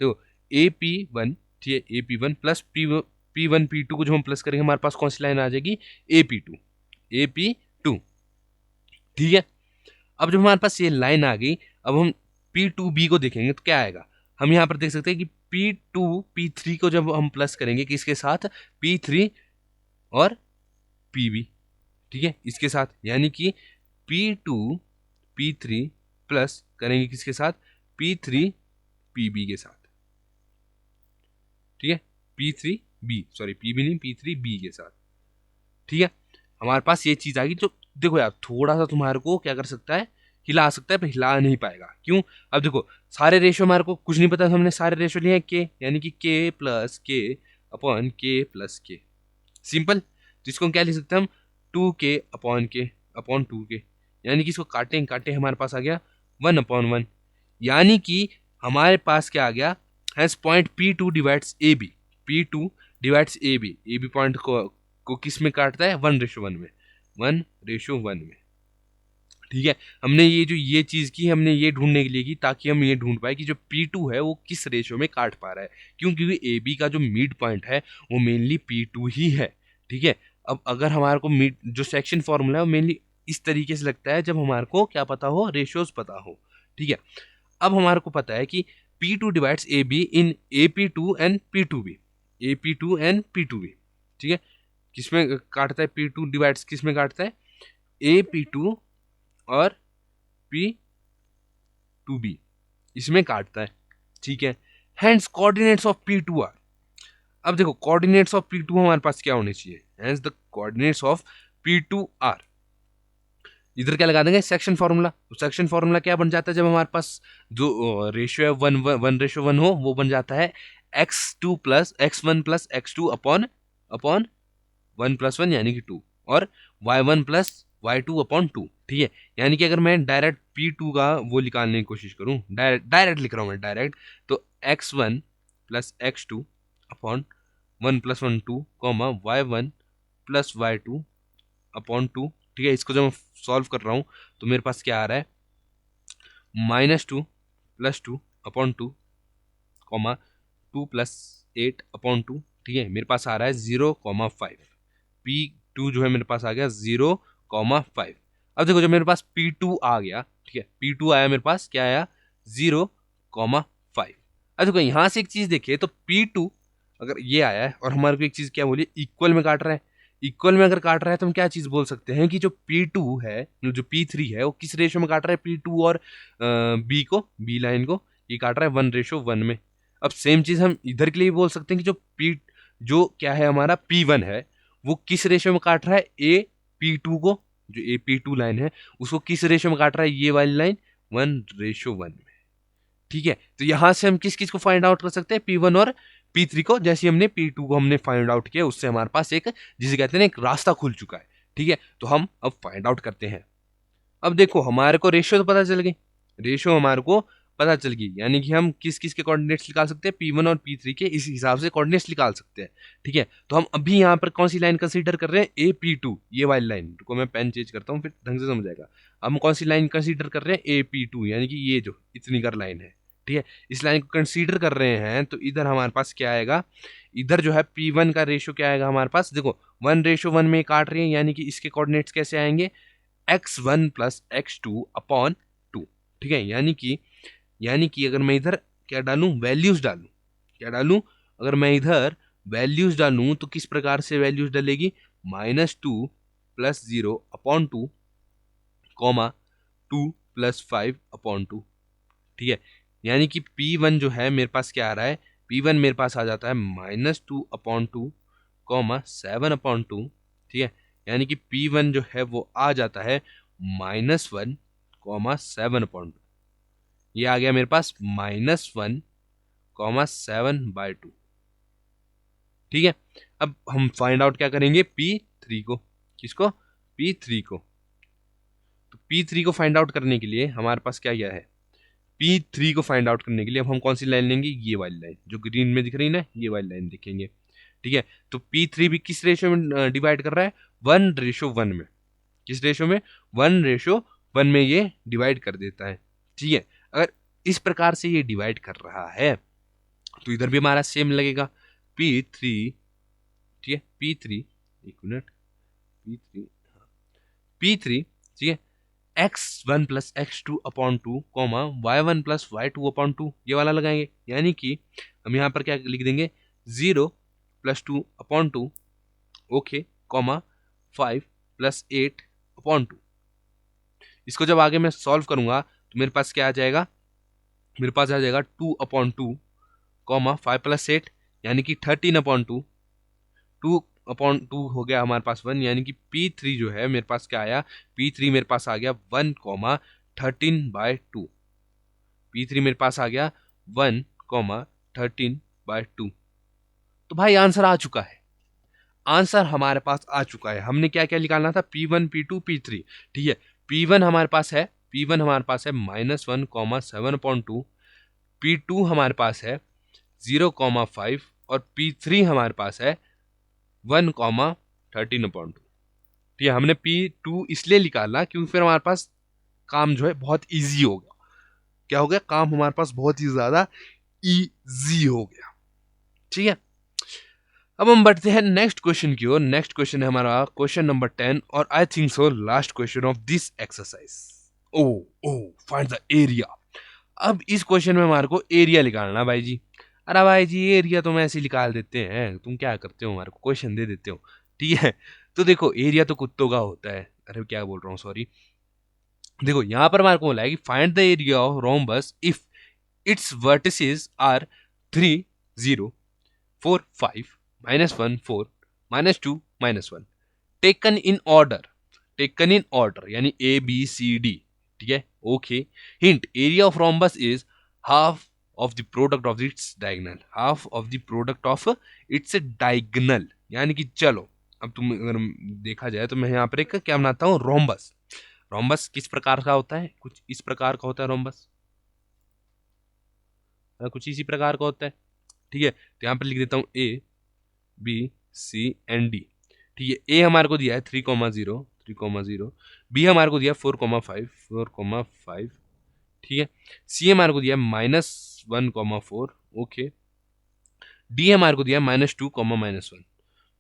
देखो AP1, ठीक है, AP1 प्लस P1P2 को जो हम प्लस करेंगे हमारे पास कौन सी लाइन आ जाएगी, AP2। ठीक है, अब जब हमारे पास ये लाइन आ गई, अब हम P2B को देखेंगे तो क्या आएगा, हम यहाँ पर देख सकते हैं कि P2 P3 को जब हम प्लस करेंगे किसके साथ, P3 और PB। ठीक है, इसके साथ, यानी कि P2 P3 प्लस करेंगे किसके साथ, P3 PB के साथ। ठीक है, P3B, सॉरी PB नहीं, P3B के साथ। ठीक है, हमारे पास ये चीज आ गई। तो देखो यार, थोड़ा सा तुम्हारे को क्या कर सकता है, हिला सकता है, पर हिला नहीं पाएगा। क्यों, अब देखो सारे रेशो हमारे को कुछ नहीं पता, हमने सारे रेशो लिए के, यानी कि के प्लस के अपॉन के प्लस के, सिंपल। जिसको हम क्या लिख सकते हैं, हम 2k अपॉन के अपॉन 2k, यानी कि इसको काटे काटे हमारे पास आ गया 1/1, यानी कि हमारे पास क्या आ गया, has point P2 divides AB, P2 divides AB point को किस में काटता है, 1:1 में, 1:1 में। ठीक है, हमने ये चीज की, हमने ये ढूंढने के लिए की ताकि हम ये ढूंढ पाए कि जो P2 है वो किस रेशो में काट पा रहा है। क्यों, क्योंकि AB का जो मिड पॉइंट है वो मेनली P2 ही है। ठीक है, अब अगर हमारे को मिड जो सेक्शन फॉर्मूला है वो मेनली इस तरीके से लगता है जब हमारे को क्या पता हो, रेशियोज पता हो। ठीक है, अब हमारे को पता है कि P2 divides AB in AP2 and P2B, AP2 and P2B। ठीक है, किसमें काटता है, P2 डिवाइड्स किसमें काटता है, AP2 और P2B, इसमें काटता है। ठीक है, hence coordinates of P2 are, अब देखो कोऑर्डिनेट्स ऑफ P2 हमारे पास क्या होने चाहिए, hence the coordinates of P2 are, इधर क्या लगा देंगे, सेक्शन फॉर्मूला। तो सेक्शन फॉर्मूला क्या बन जाता है, जब हमारे पास जो रेशियो है 1:1 हो, वो बन जाता है x2 plus x1 plus x2 upon 1+1 यानी कि 2, और y1 प्लस y2 अपॉन 2। ठीक है, यानी कि अगर मैं डायरेक्ट P2 का वो निकालने की कोशिश करूं, डायरेक्ट लिख रहा हूं मैं डायरेक्ट, तो x1 plus x2 upon 1+1 2 comma y1 plus y2 upon 2। ठीक है, इसको जब मैं सॉल्व कर रहा हूं तो मेरे पास क्या आ रहा है, -2 plus 2 upon 2 comma 2 plus 8 upon 2। ठीक है, मेरे पास आ रहा है 0,5, P2 जो है मेरे पास आ गया 0,5। अब देखो जब मेरे पास P2 आ गया, ठीक है, P2 आया मेरे पास, क्या आया, 0,5। अब देखो यहाँ से एक चीज देखिए, तो P2 अगर ये आया है और हमारे को एक चीज क्या बोली, इक्वल में काट रहा है, इक्वल में अगर काट रहा है तो हम क्या चीज बोल सकते हैं कि जो P2 है, जो P3 है, वो किस रेशो में काट रहा है, P2 और B लाइन को ये काट रहा है 1:1 में। अब सेम चीज हम इधर के लिए भी बोल सकते हैं कि जो क्या है हमारा P1 है, वो किस रेशो में काट रहा है, AP2 को, जो AP2 लाइन है उसको किस रेशो में काट रहा है, ये वाली लाइन 1:1 में। ठीक है, तो यहां से हम किस किस को फाइंड आउट कर सकते हैं, P1 और P3 को, जैसे हमने P2 को हमने फाइंड आउट किया, उससे हमारे पास एक, जिसे कहते हैं एक रास्ता खुल चुका है। ठीक है, तो हम अब फाइंड आउट करते हैं। अब देखो हमारे को रेशियो तो पता चल गई, रेशियो हमारे को पता चल गई, यानी कि हम किस किस के कोऑर्डिनेट्स निकाल सकते हैं, P1 और P3 के, इस हिसाब से कोऑर्डिनेट्स निकाल सकते हैं। ठीक है, तो हम अभी यहाँ पर कौन सी लाइन कंसीडर कर रहे हैं, AP2, ये वाली लाइन। रुको मैं पेन चेंज करता हूँ, फिर ढंग से समझ आएगा। हम कौन सी लाइन कंसीडर कर रहे हैं, AP2, यानी कि ये जो इतनी कर लाइन है। ठीक है, इस लाइन को कंसीडर कर रहे हैं, तो इधर हमारे पास क्या आएगा, इधर जो है P1 का रेशियो क्या आएगा हमारे पास, देखो 1:1 में काट रही है, यानी कि इसके कोऑर्डिनेट्स कैसे आएंगे, x1 प्लस x2 अपॉन 2। ठीक है, यानी कि अगर मैं इधर क्या डालूं, वैल्यूज डालूं, क्या डालूं, अगर मैं इधर वैल्यूज डालूं तो किस प्रकार से वैल्यूज डलेगी, -2 plus 0 upon 2 comma 2 plus 5 upon 2। ठीक है, यानी कि P1 जो है मेरे पास क्या आ रहा है, P1 मेरे पास आ जाता है -2 अपॉन 2 7/2, ठीक है, यानी कि P1 जो है वो आ जाता है -1, 7/2। ये आ गया मेरे पास -1, 7/2। ठीक है, अब हम फाइंड आउट क्या करेंगे, P3 को। किसको? P3 को। तो P3 को फाइंड आउट करने के लिए हमारे पास क्या क्या है, P3 को फाइंड आउट करने के लिए अब हम कौन सी लाइन लेंगे, ये वाली लाइन जो ग्रीन में दिख रही है ना, ये वाली लाइन देखेंगे। ठीक है, तो P3 भी किस रेशियो में डिवाइड कर रहा है, 1:1 में। किस रेशियो में, 1:1 में ये डिवाइड कर देता है। ठीक है, अगर इस प्रकार से ये डिवाइड कर रहा है तो इधर भी हमारा सेम लगेगा, P3, ठीक है, P3, एक मिनट, P3, P3, ठीक है, x1 plus x2/2, y1 plus y2/2, ये वाला लगाएंगे। यानी कि हम यहाँ पर क्या लिख देंगे, 0 + 2/2, ओके, 5 + 8/2। इसको जब आगे मैं सॉल्व करूंगा तो मेरे पास क्या आ जाएगा, मेरे पास आ जाएगा 2/2, 5 + 8 यानी कि 13/2, 2/2 हो गया हमारे पास 1, यानी कि P3 जो है मेरे पास क्या आया, P3 मेरे पास आ गया 1, 13/2। P3 मेरे पास आ गया 1, 13/2। तो भाई आंसर आ चुका है, आंसर हमारे पास आ चुका है। हमने क्या क्या निकालना था, P1, P2, P3। ठीक है, P1 हमारे पास है, P1 हमारे पास है -1, 7/2। P2 हमारे पास है 0, 5 और P3 हमारे पास है 1, 13/2। ठीक है, हमने P2 इसलिए निकाला क्योंकि फिर हमारे पास काम जो है बहुत इजी हो गया। क्या हो गया, काम हमारे पास बहुत ही ज्यादा इजी हो गया। ठीक है, अब हम बढ़ते हैं नेक्स्ट क्वेश्चन की ओर। नेक्स्ट क्वेश्चन है हमारा क्वेश्चन नंबर 10 और I think so last question of this exercise. Oh oh find the area. अब इस क्वेश्चन में हमारे को एरिया निकालना भाई जी। अरे भाई जी एरिया तो हम ऐसे ही निकाल देते हैं, तुम क्या करते हो, हमारे को क्वेश्चन दे देते हो। ठीक है, तो देखो एरिया तो कुत्तों का होता है, अरे क्या बोल रहा हूँ, सॉरी। देखो यहाँ पर हमारे को बोला है कि find the area of rhombus if its vertices are 3, 0, 4, 5, -1, 4, -2, -1, taken in order. Taken in order यानी A B C D। ठीक है, okay. Hint, area of rhombus is half of the product of its diagonal. Half of the product of its diagonal, यानी कि चलो अब तुम अगर देखा जाए तो मैं यहाँ पर एक क्या बनाता हूँ, रोम्बस। रोम्बस किस प्रकार का होता है, कुछ इस प्रकार का होता है रोम्बस, कुछ इसी प्रकार का होता है। ठीक है, तो यहाँ पर लिख देता हूँ A B C and D। ठीक है, A हमारे को दिया है 3,0, 3,0। B हमारे को दिया 4,5, 4,5। ठीक है, C हमारे को दिया -1,4, ओके। D हमारे को दिया -2, -1,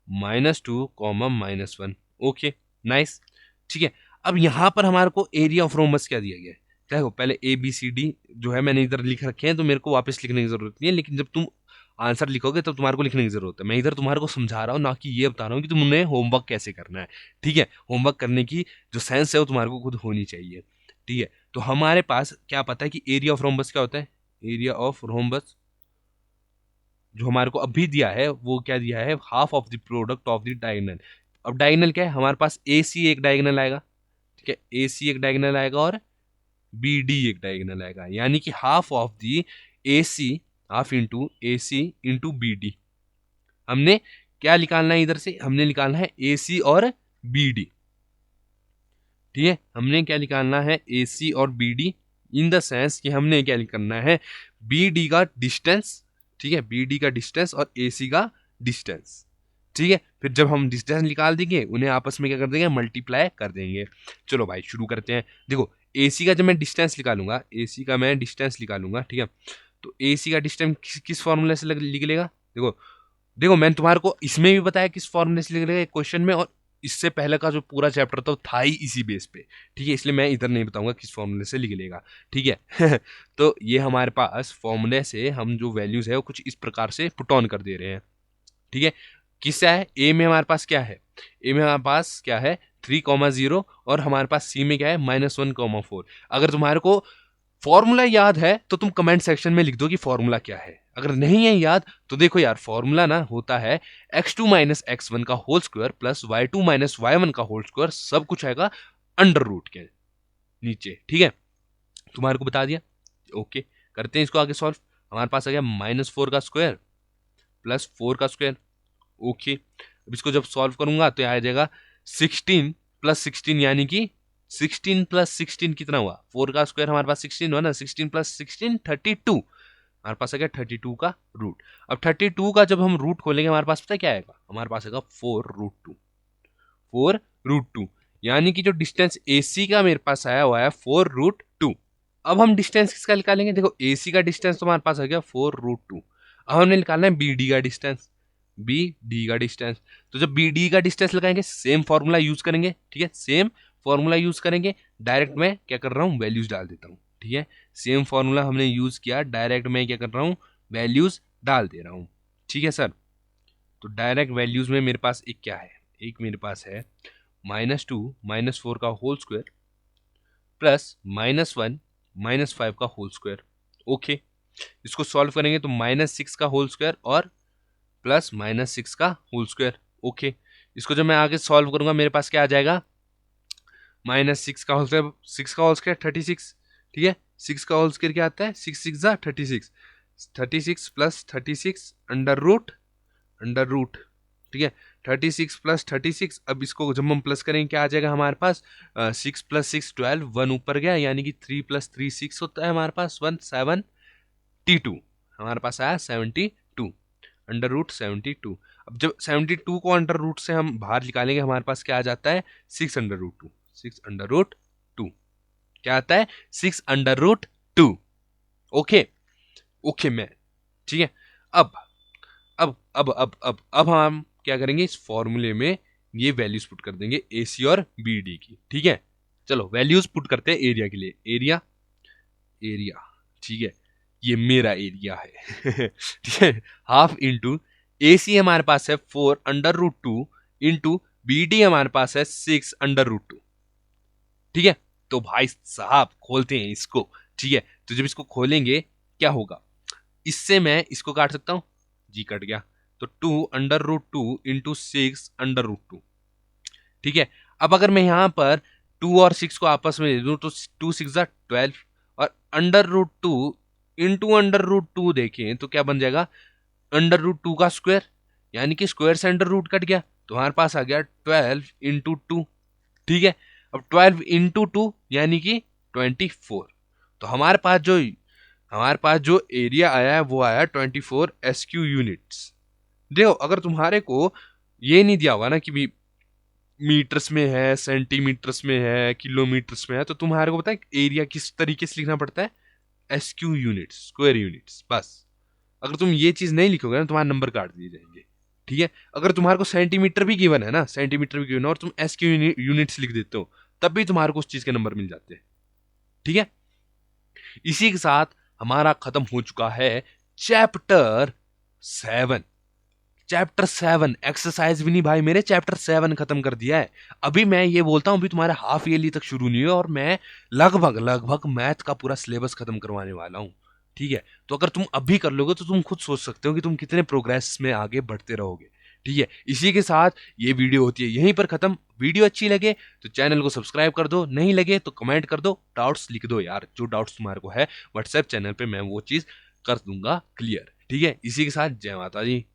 -2, -1, ओके, नाइस। ठीक है, अब यहाँ पर हमारे को एरिया ऑफ रोम्बस क्या दिया गया है, देखो पहले A B C D जो है मैंने इधर लिख रखे हैं, तो मेरे को वापस लिखने की जरूरत नहीं है, लेकिन जब तुम आंसर लिखोगे तो तुम्हारे को लिखने की जरूरत है। मैं इधर तुम्हारे को समझा रहा हूँ, ना कि ये बता रहा हूँ कि तुमने होमवर्क कैसे करना है। ठीक है, होमवर्क करने की जो सेंस है वो तुम्हारे को खुद होनी चाहिए। ठीक है, तो हमारे पास क्या पता है कि एरिया ऑफ रोम्बस क्या होता है, एरिया ऑफ रोम्बस जो हमारे को अभी दिया है वो क्या दिया है, half of the product of the diagonal. अब डायगोनल क्या है, हमारे पास AC एक डायगोनल आएगा। ठीक है, AC एक डायगोनल आएगा और BD एक डायगोनल आएगा, यानी कि half of the AC, half into AC into BD। हमने क्या निकालना है इधर से, हमने निकालना है AC और BD। ठीक है, हमने क्या निकालना है, AC और BD, इन द सेंस कि हमने क्या करना है, BD का डिस्टेंस। ठीक है, BD का डिस्टेंस और AC का डिस्टेंस। ठीक है, फिर जब हम डिस्टेंस निकाल देंगे उन्हें आपस में क्या कर देंगे, मल्टीप्लाई कर देंगे। चलो भाई शुरू करते हैं। देखो AC का जब मैं डिस्टेंस निकालूंगा, AC का मैं डिस्टेंस निकालूंगा, ठीक है, तो AC का डिस्टेंस किस फॉर्मूले से निकलेगा, देखो देखो मैंने तुम्हारे को इसमें भी बताया किस फॉर्मूले से निकलेगा क्वेश्चन में, और इससे पहले का जो पूरा चैप्टर था ही इसी बेस पे। ठीक है, इसलिए मैं इधर नहीं बताऊंगा किस फॉर्मूले से निकलेगा। ठीक है तो ये हमारे पास फॉर्मूले से हम जो वैल्यूज है वो कुछ इस प्रकार से पुट ऑन कर दे रहे हैं। ठीक है, किससे है, ए में हमारे पास क्या है, ए में हमारे पास क्या है 3,0 और हमारे पास सी में क्या है -1,4। अगर तुम्हारे को फॉर्मूला याद है तो तुम कमेंट सेक्शन में लिख दो कि फॉर्मूला क्या है। अगर नहीं है याद तो देखो यार, फॉर्मूला ना होता है x2 माइनस x1 का whole square plus y2 minus y1 का होल स्क्वायर, सब कुछ आएगा अंडर रूट के नीचे। ठीक है, तुम्हारे को बता दिया। ओके, करते हैं इसको आगे सॉल्व। हमारे पास आ गया -4 का स्क्वायर प्लस 4 का स्क्वायर। ओके, अब इसको जब सॉल्व करूंगा तो आ जाएगा 16 प्लस 16, यानी कि 16 प्लस 16 कितना हुआ, 4 का स्क्वायर हमारे पास 16 हुआ ना, 16 प्लस 16 32, हमारे पास आ गया 32 का रूट। अब 32 का जब हम रूट खोलेंगे हमारे पास पता है क्या आएगा, हमारे पास आएगा 4√2, 4√2, यानी कि जो डिस्टेंस AC का मेरे पास आया हुआ है 4√2। अब हम डिस्टेंस किसका निकालेंगे, देखो AC का डिस्टेंस तो हमारे पास आ गया 4√2। अब हमने निकालना है BD का डिस्टेंस, BD का डिस्टेंस। तो जब BD का डिस्टेंस लगाएंगे सेम फॉर्मूला यूज करेंगे। ठीक है, सेम फॉर्मूला यूज करेंगे। डायरेक्ट मैं क्या कर रहा हूँ, वैल्यूज डाल देता हूँ। ठीक है, सेम फॉर्मूला हमने यूज किया, डायरेक्ट मैं क्या कर रहा हूँ, वैल्यूज डाल दे रहा हूँ। ठीक है सर, तो डायरेक्ट वैल्यूज में मेरे पास एक क्या है, एक मेरे पास है -2 -4 का होल स्क्वायर प्लस -1 -5 का होल स्क्वायर। ओके, इसको सॉल्व करेंगे तो -6 का होल स्क्वायर और प्लस -6 का होल स्क्वायर। ओके, इसको जब मैं आगे सॉल्व करूंगा मेरे पास क्या आ जाएगा, -6 का होल स्क्वायर, 6 का होल स्क्वायर 36। ठीक है, 6 का होल स्क्वायर क्या आता है, 6 6 जा 36, 36 प्लस 36 अंडर रूट। ठीक है, 36 प्लस 36, अब इसको जब हम प्लस करेंगे क्या आ जाएगा हमारे पास, 6 प्लस 6 12, 1 ऊपर गया, यानी कि 3 प्लस 3 6 होता है हमारे पास 172, हमारे पास आया 72, अंडर रूट 72। अब जब 72 को अंडर रूट से हम बाहर निकालेंगे हमारे पास क्या आ जाता है, 6√2, 6√2 क्या आता है, 6√2। ओके, ओके मैं, ठीक है। अब हम क्या करेंगे, इस फॉर्मूले में ये वैल्यूज पुट कर देंगे AC और BD की। ठीक है, चलो वैल्यूज पुट करते हैं एरिया के लिए। एरिया, एरिया, ठीक है, ये मेरा एरिया है। ठीक है, हाफ इंटू AC हमारे पास है 4√2 इंटू BD हमारे पास है 6√2। ठीक है, तो भाई साहब खोलते हैं इसको। ठीक है, तो जब इसको खोलेंगे क्या होगा, इससे मैं इसको काट सकता हूं, जी कट गया, तो 2√2 इंटू 6√2। ठीक है, अब अगर मैं यहां पर 2 और 6 को आपस में दे दूं तो 2 6 12 और √2 इंटू √2 देखें तो क्या बन जाएगा, √2 का स्क्वायर, यानी कि स्क्वायर से अंडर रूट कट गया, तो हमारे पास आ गया 12 इंटू 2। ठीक है, अब 12 इंटू 2 यानी कि 24। तो हमारे पास जो एरिया आया है वो आया 24 SQ यूनिट्स। देखो अगर तुम्हारे को ये नहीं दिया हुआ ना कि भी मीटर्स में है, सेंटीमीटर्स में है, किलोमीटर्स में है, तो तुम्हारे को पता है एरिया किस तरीके से लिखना पड़ता है, SQ यूनिट्स, स्क्वायर यूनिट्स। बस अगर तुम ये चीज नहीं लिखोगे ना तुम्हारे नंबर काट दिए जाएंगे। ठीक है, अगर तुम्हारे को सेंटीमीटर भी गिवन है ना, सेंटीमीटर भी गिवन है और तुम SQ यूनिट्स लिख देते हो तब भी तुम्हारे को उस चीज के नंबर मिल जाते हैं। ठीक है, इसी के साथ हमारा खत्म हो चुका है चैप्टर 7। चैप्टर 7 एक्सरसाइज भी नहीं भाई मेरे, चैप्टर 7 खत्म कर दिया है। अभी मैं ये बोलता हूं अभी तुम्हारा हाफ ईयरली तक शुरू नहीं हुआ और मैं लगभग मैथ का पूरा सिलेबस खत्म करवाने वाला हूं। ठीक है, तो अगर तुम अभी कर लोगे तो तुम खुद सोच सकते हो कि तुम कितने प्रोग्रेस में आगे बढ़ते रहोगे। ठीक है, इसी के साथ ये वीडियो होती है यहीं पर खत्म। वीडियो अच्छी लगे तो चैनल को सब्सक्राइब कर दो, नहीं लगे तो कमेंट कर दो, डाउट्स लिख दो यार, जो डाउट्स तुम्हारे को है व्हाट्सएप चैनल पे मैं वो चीज कर दूंगा क्लियर। ठीक है, इसी के साथ जय माता दी।